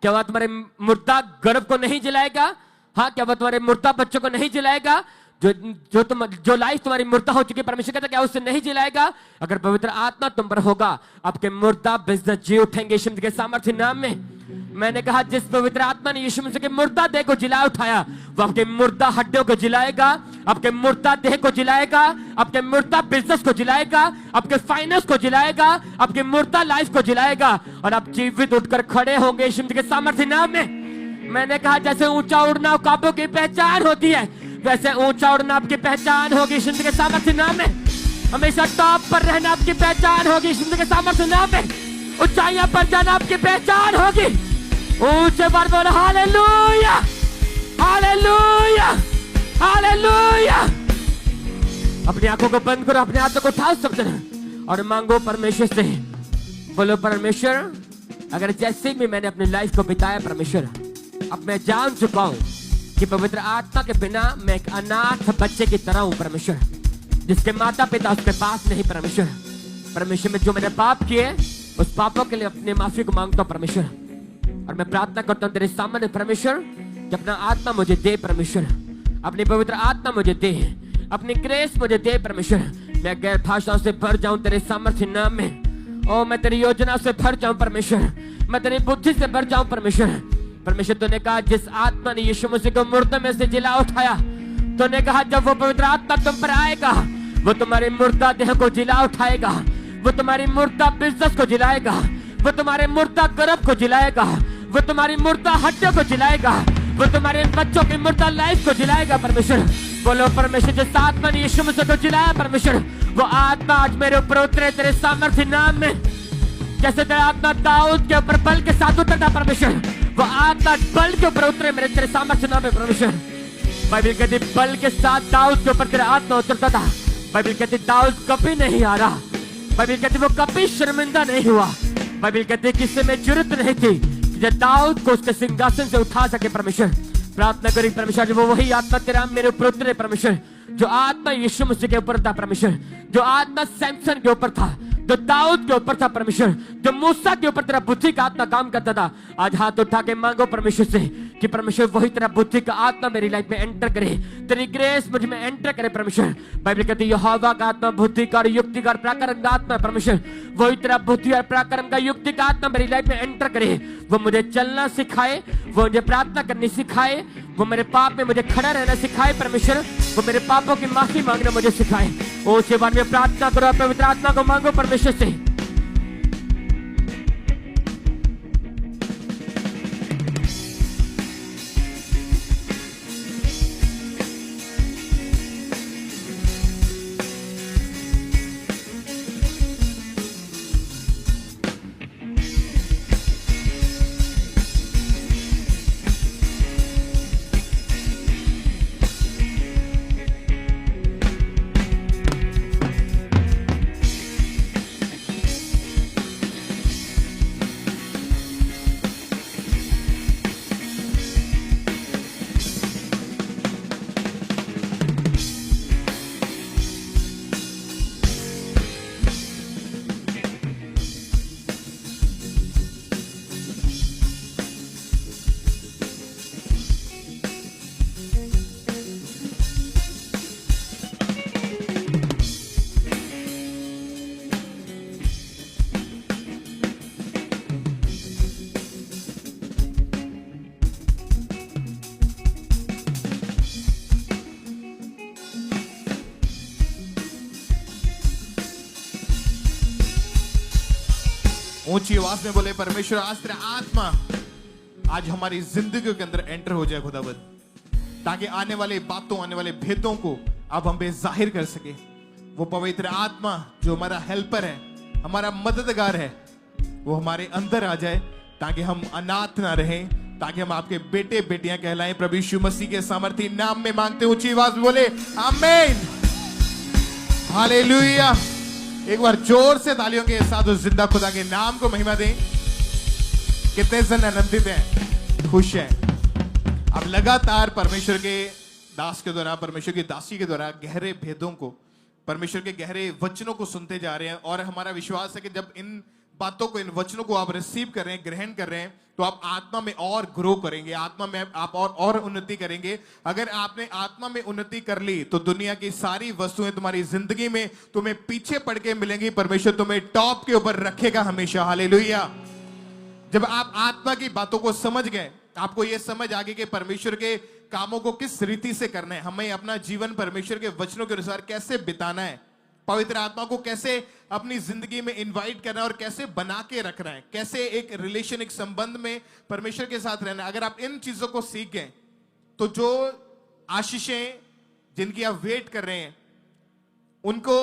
क्या वो तुम्हारे मुर्दा गर्भ को नहीं जिलाएगा? हाँ, क्या वो तुम्हारे मुर्दा बच्चों को नहीं जिलाएगा? जो लाइफ तुम्हारी मुर्दा हो चुकी, परमेश्वर कहता है क्या उससे नहीं जिलाएगा? अगर पवित्र आत्मा तुम पर होगा, आपके मुर्दा बिजनेस जी उठेंगे यीशु मसीह के सामर्थ्य नाम में। मैंने कहा जिस पवित्र आत्मा ने यीशु मसीह के मुर्दा देह को जिला उठाया, वो आपके मुर्दा हड्डियों को जिलाएगा, आपके मुर्दा देह को जिलाएगा, आपके मुर्दा बिजनेस को जिलाएगा, आपके फाइनेंस को जिलाएगा, आपके मुर्दा लाइफ को जिलाएगा, और आप जीवित उठकर खड़े होंगे यीशु मसीह के सामर्थ्य नाम में। मैंने कहा जैसे ऊंचा उड़ना काबू की पहचान होती है, वैसे ऊंचा उड़ना आपकी पहचान होगी यीशु मसीह के सामर्थ्य नाम में। हमेशा टॉप पर रहना आपकी पहचान होगी यीशु मसीह के सामर्थ्य नाम में। ऊंचाइयां पर जाना आपकी पहचान होगी। ऊंचे पर बोलो हालेलुया, हालेलुया, हालेलुया। अपनी आंखों को बंद करो, अपने हाथों को उठाओ सब जन और मांगो परमेश्वर से। बोलो परमेश्वर, अगर जैसे भी मैंने अपनी लाइफ को बिताया परमेश्वर, अब मैं जान चुका हूं कि पवित्र आत्मा के बिना मैं एक अनाथ बच्चे की तरह हूं परमेश्वर, जिसके माता पिता उसके पास नहीं। परमेश्वर, परमेश्वर में जो मैंने पाप किए, उस पापों के लिए अपनी माफी को मांगता हूं परमेश्वर। और मैं प्रार्थना करता हूं तेरे सामने परमेश्वर कि अपना आत्मा मुझे दे परमेश्वर, अपनी पवित्र आत्मा मुझे दे, अपनी ग्रेस मुझे दे परमेश्वर। मैं गैर भाषाओं से भर जाऊं तेरे सामर्थ्य नाम में। ओ मैं तेरी योजना से भर जाऊं परमेश्वर, मैं तेरी बुद्धि से भर जाऊं परमेश्वर। परमेश्वर तूने कहा जिस आत्मा ने यीशु मसीह को मुर्दों में से जिला उठाया, तूने कहा जब वो पवित्र आत्मा तुम पर आएगा, वो तुम्हारे मुर्दा देह को जिला उठाएगा, वो तुम्हारी मुर्दा बिजनेस को जिलाएगा, वो तुम्हारे मुर्दा गर्भ को जिलाएगा, वो तुम्हारी मुर्दा हड्डियों को जिलाएगा, वो तुम्हारे बच्चों की मुर्दा लाइफ को जिलाएगा परमेश्वर। बोलो परमेश्वर जिस आत्मा ने यीशु मसीह को जिलाया परमेश्वर, वो आत्मा आज मेरे ऊपर उतरे तेरे सामर्थ्य नाम में। जैसे तेरा आत्मा दाऊद के ऊपर बल के साथ उतरता परमेश्वर, वो आत्मा बल के ऊपर उतरे मेरे तेरे सामर्थ्य नाम में परमेश्वर। बाइबल कहती बल के साथ दाऊद के ऊपर तेरा आत्मा उतरता था। बाइबल कहती दाऊद कभी नहीं हारा। बाइबल कहती वो कभी शर्मिंदा नहीं हुआ। बाइबल कहती किसी में जरूरत नहीं थी कि दाऊद को उसके सिंहासन से उठा सके परमेश्वर। प्रार्थना करी परमेश्वर, वो वही आत्मा तेरा मेरे ऊपर उतरे परमेश्वर, जो आत्मा यीशु मसीह के ऊपर था परमेश्वर, जो आत्मा सैमसन के ऊपर था, जो दाऊद के ऊपर था परमेश्वर, जो मूसा के ऊपर तेरा बुद्धि का आत्मा काम करता था। आज हाथ उठा के मांगो परमेश्वर से कि परमेश्वर वही तेरा बुद्धि का आत्मा मेरी लाइफ में एंटर करे, तेरी ग्रेस मुझ में एंटर करे परमेश्वर। बाइबल कहती है यहोवा का आत्मा बुद्धि का और युक्ति का और पराक्रम का आत्मा परमेश्वर, वही तेरा बुद्धि और पराक्रम का युक्ति का आत्मा मेरी लाइफ में एंटर करे। वो मुझे चलना सिखाए, वो मुझे प्रार्थना करनी सिखाए, वो मेरे पाप में मुझे खड़ा रहना सिखाए परमेश्वर, वो मेरे पापों की माफी मांगना मुझे सिखाए। ओ उसके बाद में प्रार्थना करो, पवित्र आत्मा को मांगो परमेश्वर से। ऊंची आवाज में बोले परमेश्वर आज तेरा आत्मा आज हमारी जिंदगी के अंदर एंटर हो जाए खुदावंद, ताकि आने वाले बातों आने वाले भेदों को अब हम जाहिर कर सके। वो पवित्र आत्मा जो हमारा हेल्पर है, हमारा मददगार है, वो हमारे अंदर आ जाए ताकि हम अनाथ ना रहें, ताकि हम आपके बेटे बेटियां कहलाएं। प्रभु यीशु मसीह के सामर्थी नाम में मांगते ऊंची आवाज में बोले आमीन, हालेलुया। एक बार जोर से तालियों के साथ उस जिंदा खुदा के नाम को महिमा दें। कितने जन आनंदित हैं, खुश हैं। अब लगातार परमेश्वर के दास के द्वारा, परमेश्वर की दासी के द्वारा गहरे भेदों को, परमेश्वर के गहरे वचनों को सुनते जा रहे हैं। और हमारा विश्वास है कि जब इन बातों को, इन वचनों को आप रिसीव कर रहे हैं, ग्रहण कर रहे हैं, तो आप आत्मा में और ग्रो करेंगे, आत्मा में आप और उन्नति करेंगे। अगर आपने आत्मा में उन्नति कर ली तो दुनिया की सारी वस्तुएं तुम्हारी जिंदगी में तुम्हें पीछे पड़ के मिलेंगी। परमेश्वर तुम्हें टॉप के ऊपर रखेगा हमेशा। हालेलुया। जब आप आत्मा की बातों को समझ गए, आपको यह समझ आ गई कि परमेश्वर के कामों को किस रीति से करना है, हमें अपना जीवन परमेश्वर के वचनों के अनुसार कैसे बिताना है, पवित्र आत्मा को कैसे अपनी जिंदगी में इनवाइट करना है और कैसे बना के रखना है, कैसे एक रिलेशन, एक संबंध में परमेश्वर के साथ रहना है। अगर आप इन चीजों को सीख गए तो जो आशीषें जिनकी आप वेट कर रहे हैं उनको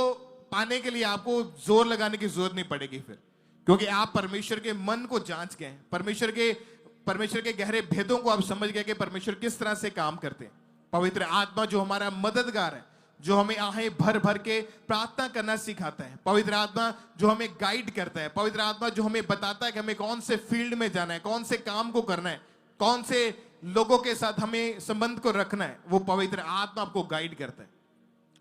पाने के लिए आपको जोर लगाने की जरूरत नहीं पड़ेगी फिर, क्योंकि आप परमेश्वर के मन को जांच गए, परमेश्वर के गहरे भेदों को आप समझ गए कि परमेश्वर किस तरह से काम करते हैं। पवित्र आत्मा जो हमारा मददगार है, जो हमें आहें भर भर के प्रार्थना करना सिखाता है, पवित्र आत्मा जो हमें गाइड करता है, पवित्र आत्मा जो हमें बताता है कि हमें कौन से फील्ड में जाना है, कौन से काम को करना है, कौन से लोगों के साथ हमें संबंध को रखना है, वो पवित्र आत्मा आपको गाइड करता है।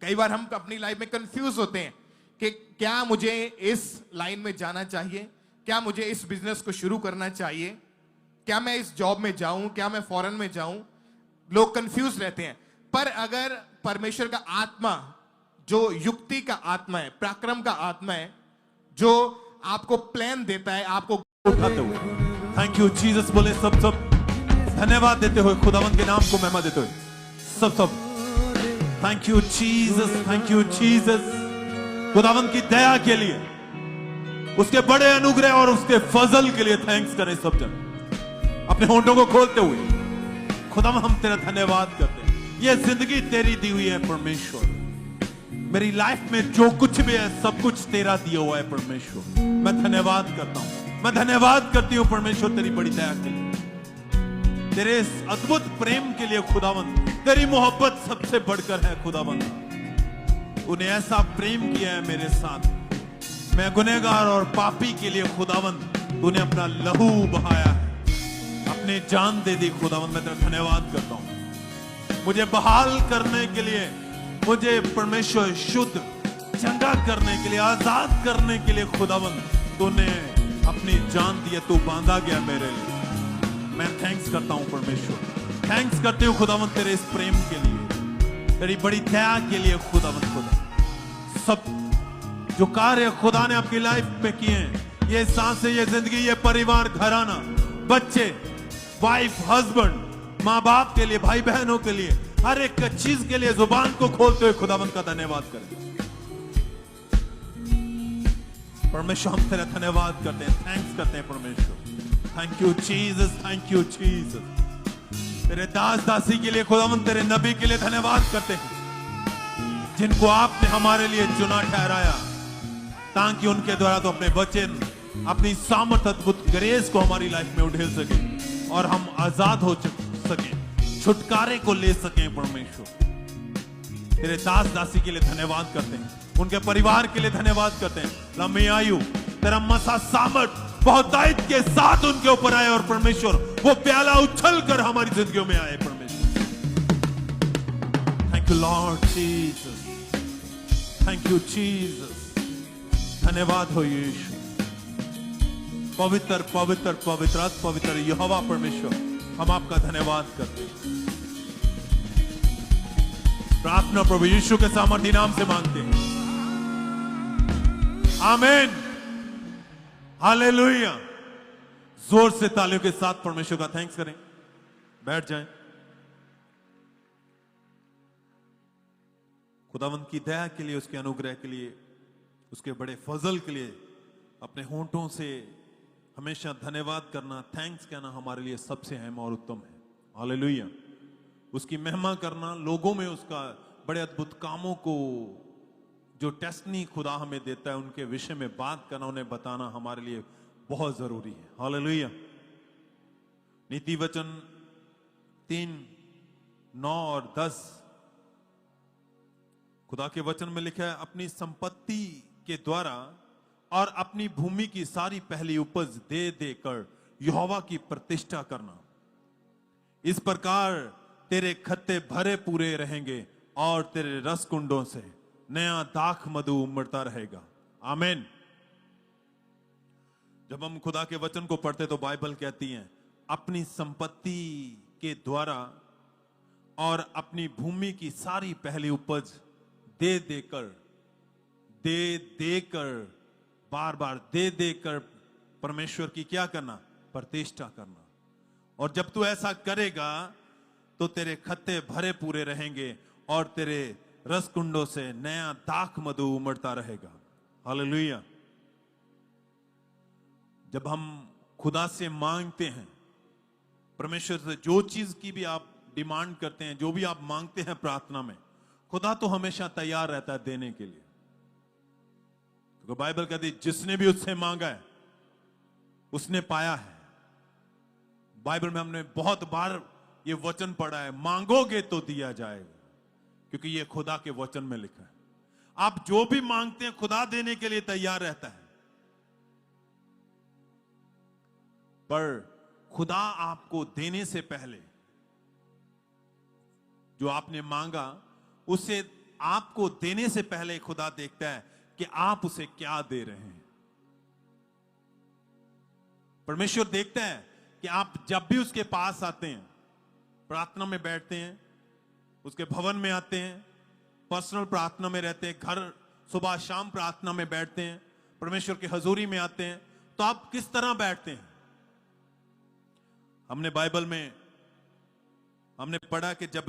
कई बार हम अपनी लाइफ में कंफ्यूज होते हैं कि क्या मुझे इस लाइन में जाना चाहिए, क्या मुझे इस बिजनेस को शुरू करना चाहिए, क्या मैं इस जॉब में जाऊं, क्या मैं फॉरेन में जाऊं। लोग कंफ्यूज रहते हैं। पर अगर परमेश्वर का आत्मा जो युक्ति का आत्मा है, पराक्रम का आत्मा है, जो आपको प्लान देता है, आपको उठाते हुए थैंक यू जीसस बोले, सब धन्यवाद देते हुए, खुदावंत के नाम को महिमा देते हुए सब thank you Jesus, thank you Jesus. खुदावंत की दया के लिए, उसके बड़े अनुग्रह और उसके फजल के लिए थैंक्स करें सब जन, अपने होंठों को खोलते हुए। खुदावंत हम तेरा धन्यवाद करते हैं। ये जिंदगी तेरी दी हुई है परमेश्वर। मेरी लाइफ में जो कुछ भी है सब कुछ तेरा दिया हुआ है परमेश्वर। मैं धन्यवाद करता हूं, मैं धन्यवाद करती हूं परमेश्वर तेरी बड़ी दया के लिए, तेरे इस अद्भुत प्रेम के लिए खुदावंत। तेरी मोहब्बत सबसे बढ़कर है खुदावंत। उन्हें ऐसा प्रेम किया है मेरे साथ। मैं गुनहगार और पापी के लिए खुदावंत तूने अपना लहू बहाया है, अपनी जान दे दी खुदावंत। मैं तेरा धन्यवाद करता हूं। मुझे बहाल करने के लिए, मुझे परमेश्वर शुद्ध चंगा करने के लिए, आजाद करने के लिए खुदावंत तूने अपनी जान दी है, तू बांधा गया मेरे लिए। मैं थैंक्स करता हूं परमेश्वर, थैंक्स करते हूं खुदावंत तेरे इस प्रेम के लिए, तेरी बड़ी दया के लिए खुदावंत। खुदा सब जो कार्य खुदा ने आपकी लाइफ में किए हैं, ये सांसें, ये जिंदगी, ये परिवार, घराना, बच्चे, वाइफ, हस्बैंड, माँ बाप के लिए, भाई बहनों के लिए, हर एक चीज के लिए जुबान को खोलते हुए खुदावंत का धन्यवाद करें। परमेश्वर हम तेरा धन्यवाद करते हैं, थैंक्स करते हैं परमेश्वर। Thank you Jesus, thank you Jesus. तेरे दास दासी के लिए खुदावंत, तेरे नबी के लिए धन्यवाद करते हैं, जिनको आपने हमारे लिए चुना ठहराया, ताकि उनके द्वारा तो अपने वचन, अपनी सामर्थ, अद्भुत ग्रेस को हमारी लाइफ में उठेल सके और हम आजाद हो सके, छुटकारे को ले सके परमेश्वर। तेरे दास दासी के लिए धन्यवाद करते हैं, उनके परिवार के लिए धन्यवाद करते हैं। लंबी आयु, तेरा मसा सामर्थ बहुत दायित्व के साथ उनके ऊपर आए और परमेश्वर वो प्याला उछल कर हमारी जिंदगियों में आए परमेश्वर। Thank you Lord Jesus, thank you Jesus. धन्यवाद हो यीशु। पवित्र पवित्र पवित्र पवित्र यहोवा परमेश्वर, हम आपका धन्यवाद करते हैं। प्रार्थना प्रभु यीशु के सामर्थी नाम से मांगते हैं, आमीन, हालेलुया। जोर से तालियों के साथ परमेश्वर का थैंक्स करें। बैठ जाएं। खुदावंत की दया के लिए, उसके अनुग्रह के लिए, उसके बड़े फजल के लिए अपने होंठों से हमेशा धन्यवाद करना, थैंक्स कहना हमारे लिए सबसे अहम और उत्तम है। हालेलुया। उसकी महिमा करना, लोगों में उसका बड़े अद्भुत कामों को, जो टेस्टनी खुदा हमें देता है, उनके विषय में बात करना, उन्हें बताना हमारे लिए बहुत जरूरी है। हालेलुया। नीति वचन 3:9 और 10 खुदा के वचन में लिखा है, अपनी संपत्ति के द्वारा और अपनी भूमि की सारी पहली उपज दे देकर यहोवा की प्रतिष्ठा करना, इस प्रकार तेरे खत्ते भरे पूरे रहेंगे और तेरे रस कुंडों से नया दाख मधु उमड़ता रहेगा। आमीन। जब हम खुदा के वचन को पढ़ते तो बाइबल कहती है अपनी संपत्ति के द्वारा और अपनी भूमि की सारी पहली उपज दे देकर बार बार दे देकर परमेश्वर की क्या करना? प्रतिष्ठा करना। और जब तू ऐसा करेगा तो तेरे खत्ते भरे पूरे रहेंगे और तेरे रस कुंडों से नया दाख मधु उमड़ता रहेगा। हालेलुया। जब हम खुदा से मांगते हैं, परमेश्वर से जो चीज की भी आप डिमांड करते हैं, जो भी आप मांगते हैं प्रार्थना में, खुदा तो हमेशा तैयार रहता है देने के लिए। तो बाइबल कहती है जिसने भी उससे मांगा है उसने पाया है। बाइबल में हमने बहुत बार ये वचन पढ़ा है, मांगोगे तो दिया जाएगा, क्योंकि ये खुदा के वचन में लिखा है। आप जो भी मांगते हैं खुदा देने के लिए तैयार रहता है। पर खुदा आपको देने से पहले जो आपने मांगा, उसे आपको देने से पहले खुदा देखता है कि आप उसे क्या दे रहे हैं। परमेश्वर देखता है कि आप जब भी उसके पास आते हैं, प्रार्थना में बैठते हैं, उसके भवन में आते हैं, पर्सनल प्रार्थना में रहते हैं, घर सुबह शाम प्रार्थना में बैठते हैं, परमेश्वर की हजूरी में आते हैं, तो आप किस तरह बैठते हैं? हमने बाइबल में हमने पढ़ा कि जब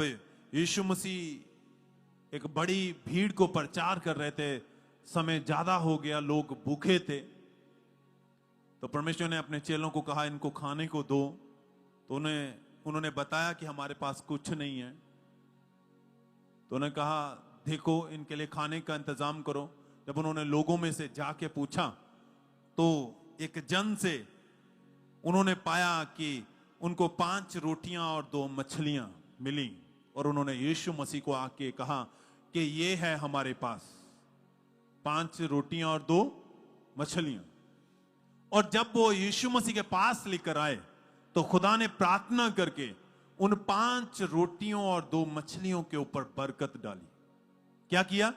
यीशु मसीह एक बड़ी भीड़ को प्रचार कर रहे थे, समय ज्यादा हो गया, लोग भूखे थे, तो परमेश्वर ने अपने चेलों को कहा इनको खाने को दो। तो उन्होंने बताया कि हमारे पास कुछ नहीं है। तो उन्होंने कहा देखो इनके लिए खाने का इंतजाम करो। जब उन्होंने लोगों में से जाके पूछा तो एक जन से उन्होंने पाया कि उनको 5 रोटियां और 2 मछलियां मिली, और उन्होंने यीशु मसीह को आके कहा कि ये है हमारे पास 5 रोटियां और 2 मछलियां। और जब वो यीशु मसीह के पास लेकर आए तो खुदा ने प्रार्थना करके उन 5 रोटियों और 2 मछलियों के ऊपर बरकत डाली। क्या किया?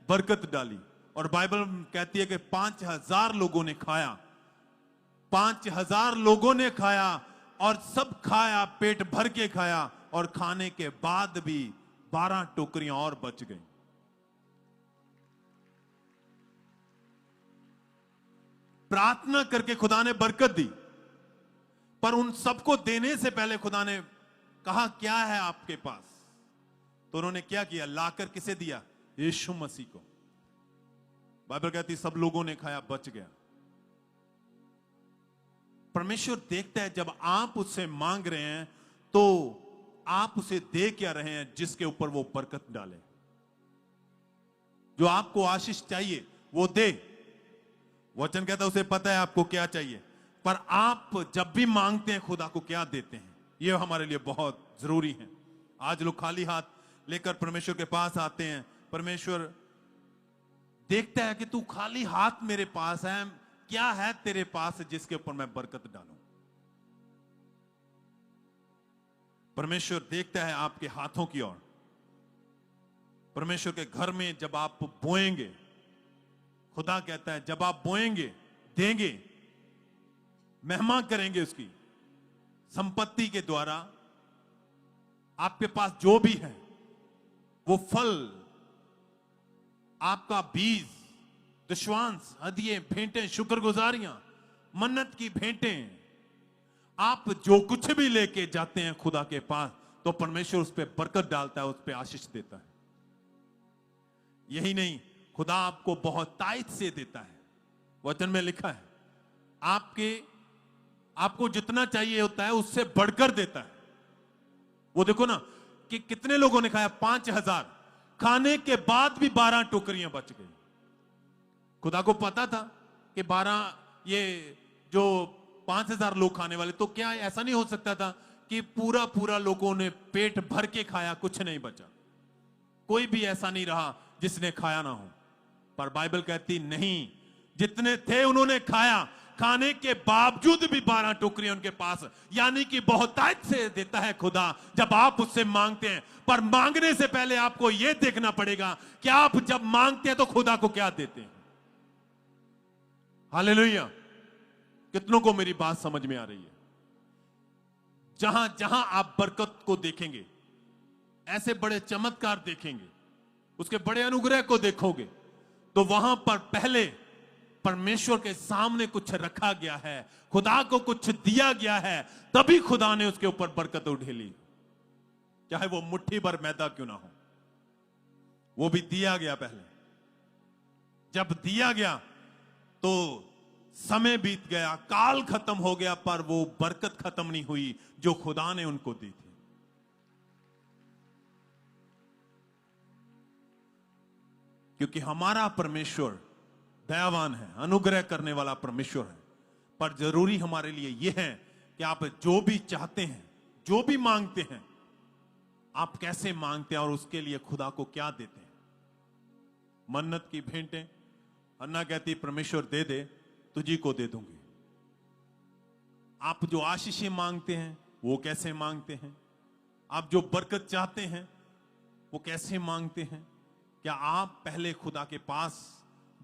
बरकत डाली। और बाइबल कहती है कि 5000 लोगों ने खाया। 5000 लोगों ने खाया और सब खाया, पेट भर के खाया, और खाने के बाद भी 12 टोकरियां और बच गई। प्रार्थना करके खुदा ने बरकत दी, पर उन सबको देने से पहले खुदा ने कहा क्या है आपके पास? तो उन्होंने क्या किया? लाकर किसे दिया? यीशु मसीह को। बाइबल कहती सब लोगों ने खाया, बच गया। परमेश्वर देखता है जब आप उससे मांग रहे हैं तो आप उसे दे क्या रहे हैं जिसके ऊपर वो बरकत डाले। जो आपको आशीष चाहिए वो दे। वचन कहता है उसे पता है आपको क्या चाहिए, पर आप जब भी मांगते हैं खुदा को क्या देते हैं, ये हमारे लिए बहुत जरूरी है। आज लोग खाली हाथ लेकर परमेश्वर के पास आते हैं। परमेश्वर देखता है कि तू खाली हाथ मेरे पास है, क्या है तेरे पास जिसके ऊपर मैं बरकत डालूं। परमेश्वर देखता है आपके हाथों की ओर। परमेश्वर के घर में जब आप बोएंगे, खुदा कहता है जब आप बोएंगे, देंगे, महिमा करेंगे उसकी संपत्ति के द्वारा, आपके पास जो भी है वो फल, आपका बीज, दशवांश, हदिये, भेंटें, शुक्रगुजारियां, मन्नत की भेंटें, आप जो कुछ भी लेके जाते हैं खुदा के पास, तो परमेश्वर उस पर बरकत डालता है, उस पर आशीष देता है। यही नहीं, खुदा आपको बहुत तायत से देता है। वचन में लिखा है आपको जितना चाहिए होता है उससे बढ़कर देता है। वो देखो ना कि कितने लोगों ने खाया, 5000, खाने के बाद भी 12 टोकरियां बच गई। खुदा को पता था कि 12 ये जो 5000 लोग खाने वाले, तो क्या ऐसा नहीं हो सकता था कि पूरा लोगों ने पेट भर के खाया, कुछ नहीं बचा? कोई भी ऐसा नहीं रहा जिसने खाया ना हो। पर बाइबल कहती नहीं, जितने थे उन्होंने खाया, खाने के बावजूद भी 12 टोकरियां उनके पास, यानी कि बहुतायत से देता है खुदा जब आप उससे मांगते हैं। पर मांगने से पहले आपको यह देखना पड़ेगा कि आप जब मांगते हैं तो खुदा को क्या देते हैं। हालेलुया। कितनों को मेरी बात समझ में आ रही है? जहां जहां आप बरकत को देखेंगे, ऐसे बड़े चमत्कार देखेंगे, उसके बड़े अनुग्रह को देखोगे, तो वहां पर पहले परमेश्वर के सामने कुछ रखा गया है, खुदा को कुछ दिया गया है, तभी खुदा ने उसके ऊपर बरकत उठेली। चाहे वो मुट्ठी भर मैदा क्यों ना हो, वो भी दिया गया। पहले जब दिया गया तो समय बीत गया, काल खत्म हो गया, पर वो बरकत खत्म नहीं हुई जो खुदा ने उनको दी थी। क्योंकि हमारा परमेश्वर दयावान है, अनुग्रह करने वाला परमेश्वर है। पर जरूरी हमारे लिए यह है कि आप जो भी चाहते हैं, जो भी मांगते हैं, आप कैसे मांगते हैं और उसके लिए खुदा को क्या देते हैं। मन्नत की भेंटें, अन्ना कहती परमेश्वर दे दे, तुझी को दे दूंगी। आप जो आशीषें मांगते हैं वो कैसे मांगते हैं? आप जो बरकत चाहते हैं वो कैसे मांगते हैं? क्या आप पहले खुदा के पास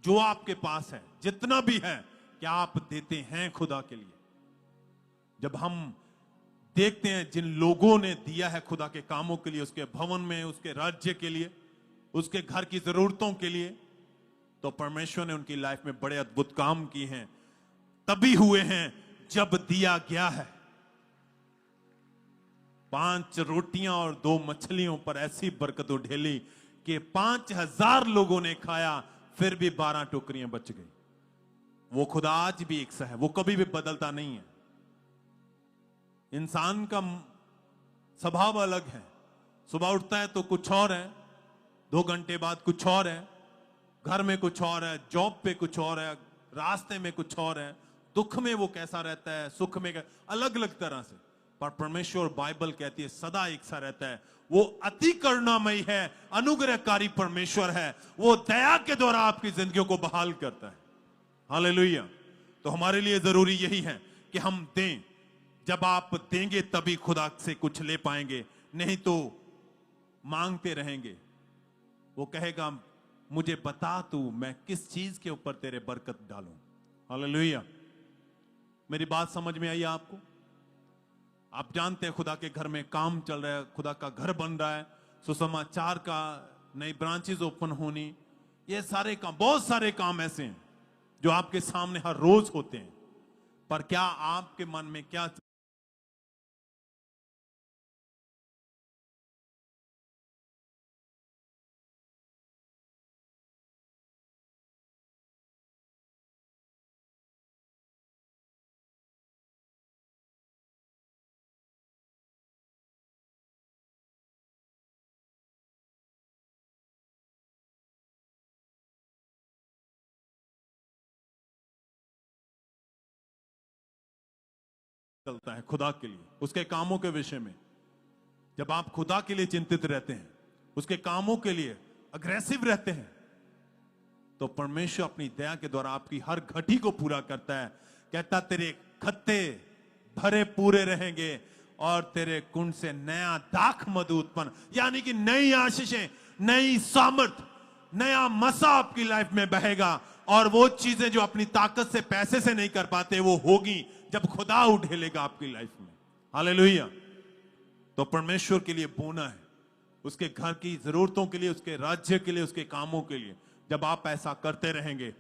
जो आपके पास है, जितना भी है, क्या आप देते हैं खुदा के लिए? जब हम देखते हैं जिन लोगों ने दिया है खुदा के कामों के लिए, उसके भवन में, उसके राज्य के लिए, उसके घर की जरूरतों के लिए, तो परमेश्वर ने उनकी लाइफ में बड़े अद्भुत काम किए हैं। तभी हुए हैं जब दिया गया है। 5 रोटियां और 2 मछलियों पर ऐसी बरकत उठेली कि 5000 लोगों ने खाया, फिर भी 12 टोकरियां बच गई। वो खुदा आज भी एक सा है, वो कभी भी बदलता नहीं है। इंसान का स्वभाव अलग है। सुबह उठता है तो कुछ और है, 2 घंटे बाद कुछ और है, घर में कुछ और है, जॉब पे कुछ और है, रास्ते में कुछ और है, दुख में वो कैसा रहता है, सुख में अलग अलग तरह से। पर परमेश्वर, बाइबल कहती है, सदा एक सा रहता है। वो अति करुणामयी है, अनुग्रहकारी परमेश्वर है। वो दया के द्वारा आपकी जिंदगियों को बहाल करता है। हालेलुया। तो हमारे लिए जरूरी यही है कि हम दें। जब आप देंगे तभी खुदा से कुछ ले पाएंगे, नहीं तो मांगते रहेंगे। वो कहेगा, मुझे बता तू, मैं किस चीज के ऊपर तेरे बरकत डालूं। हालेलुया। मेरी बात समझ में आई आपको? आप जानते हैं खुदा के घर में काम चल रहा है, खुदा का घर बन रहा है, सुसमाचार का नई ब्रांचेस ओपन होनी, ये सारे काम, बहुत सारे काम ऐसे हैं जो आपके सामने हर रोज होते हैं। पर क्या आपके मन में क्या चलता है खुदा के लिए, उसके कामों के विषय में? जब आप खुदा के लिए चिंतित रहते हैं, उसके कामों के लिए अग्रेसिव रहते हैं, तो परमेश्वर अपनी दया के द्वारा आपकी हर घटी को पूरा करता है। कहता, तेरे खत्ते भरे पूरे रहेंगे और तेरे कुंड से नया दाख मधु उत्पन्न, यानी कि नई आशीषें, नई सामर्थ, नया मसा आपकी लाइफ में बहेगा। और वो चीजें जो अपनी ताकत से, पैसे से नहीं कर पाते, वो होगी जब खुदा उठेलेगा आपकी लाइफ में। हालेलुया। तो परमेश्वर के लिए बोना है, उसके घर की जरूरतों के लिए, उसके राज्य के लिए, उसके कामों के लिए। जब आप ऐसा करते रहेंगे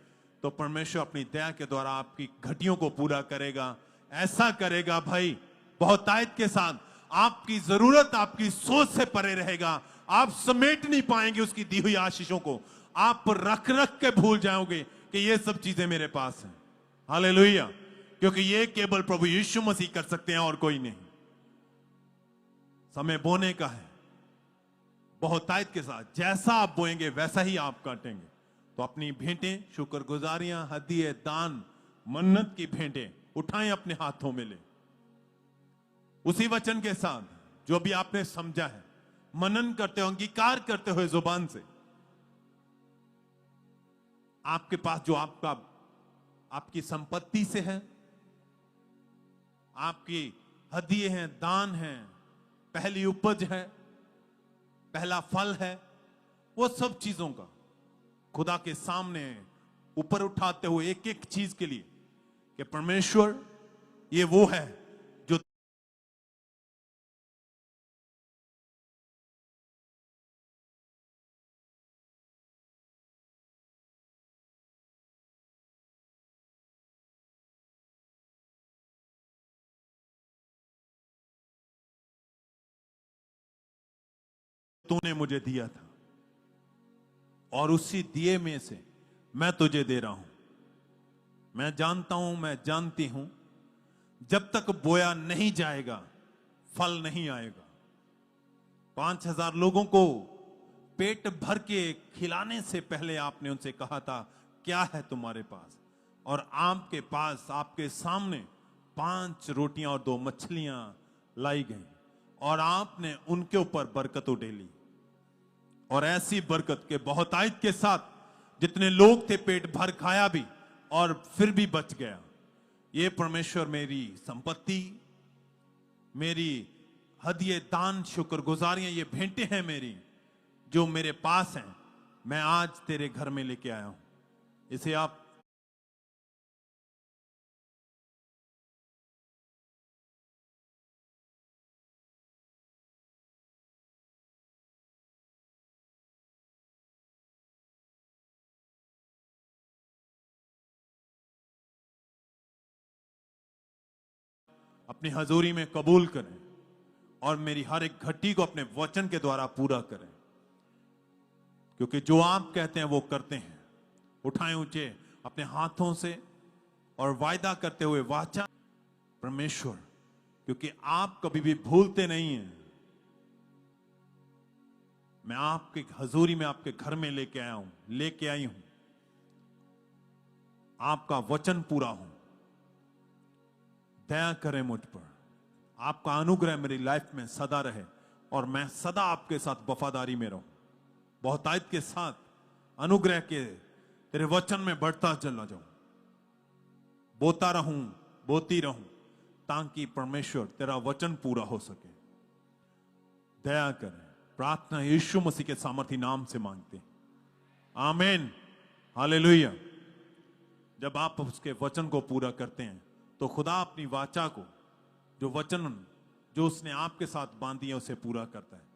तो परमेश्वर अपनी दया के द्वारा आपकी घटियों को पूरा करेगा। ऐसा करेगा भाई, बहुतायत के साथ। आपकी जरूरत आपकी सोच से परे रहेगा। आप समेट नहीं पाएंगे उसकी दी हुई आशीषों को। आप रख रख के भूल जाओगे कि ये सब चीजें मेरे पास हैं। हालेलुया। क्योंकि ये केवल प्रभु यीशु मसीह कर सकते हैं और कोई नहीं। समय बोने का है, बहुतायत के साथ। जैसा आप बोएंगे वैसा ही आप काटेंगे। तो अपनी भेंटें, शुक्रगुजारियां, हदिये, दान, मन्नत की भेंटें उठाएं, अपने हाथों में ले, उसी वचन के साथ जो भी आपने समझा है, मनन करते हो, अंगीकार करते हुए जुबान से। आपके पास जो आपका आपकी संपत्ति से है, आपकी हदिये हैं, दान हैं, पहली उपज है, पहला फल है, वो सब चीजों का खुदा के सामने ऊपर उठाते हुए एक एक चीज के लिए कि परमेश्वर ये वो है जो तूने मुझे दिया था, और उसी दिए में से मैं तुझे दे रहा हूं। मैं जानता हूं, मैं जानती हूं, जब तक बोया नहीं जाएगा फल नहीं आएगा। 5,000 लोगों को पेट भर के खिलाने से पहले आपने उनसे कहा था क्या है तुम्हारे पास, और आपके पास आपके सामने 5 रोटियां और 2 मछलियां लाई गई, और आपने उनके ऊपर बरकत उड़ेली। और ऐसी बरकत के बहुतायत के साथ जितने लोग थे पेट भर खाया भी और फिर भी बच गया। ये परमेश्वर मेरी संपत्ति, मेरी हदिये, दान, शुक्रगुजारियां, ये भेंटें हैं मेरी जो मेरे पास हैं, मैं आज तेरे घर में लेके आया हूं। इसे आप अपनी हजूरी में कबूल करें और मेरी हर एक घटी को अपने वचन के द्वारा पूरा करें, क्योंकि जो आप कहते हैं वो करते हैं। उठाएं ऊंचे अपने हाथों से और वायदा करते हुए वाचा परमेश्वर, क्योंकि आप कभी भी भूलते नहीं हैं। मैं आपके हजूरी में आपके घर में लेके आया हूं, लेके आई हूं, आपका वचन पूरा हो। दया करें मुझ पर, आपका अनुग्रह मेरी लाइफ में सदा रहे और मैं सदा आपके साथ वफादारी में रहूं, बहुतायत के साथ अनुग्रह के तेरे वचन में बढ़ता चला जाऊं, बोता रहूं, बोती रहूं, ताकि परमेश्वर तेरा वचन पूरा हो सके। दया करें, प्रार्थना यीशु मसीह के सामर्थी नाम से मांगते हैं, आमीन, हालेलुया। जब आप उसके वचन को पूरा करते हैं तो खुदा अपनी वाचा को, जो वचन जो उसने आपके साथ बांधी है, उसे पूरा करता है।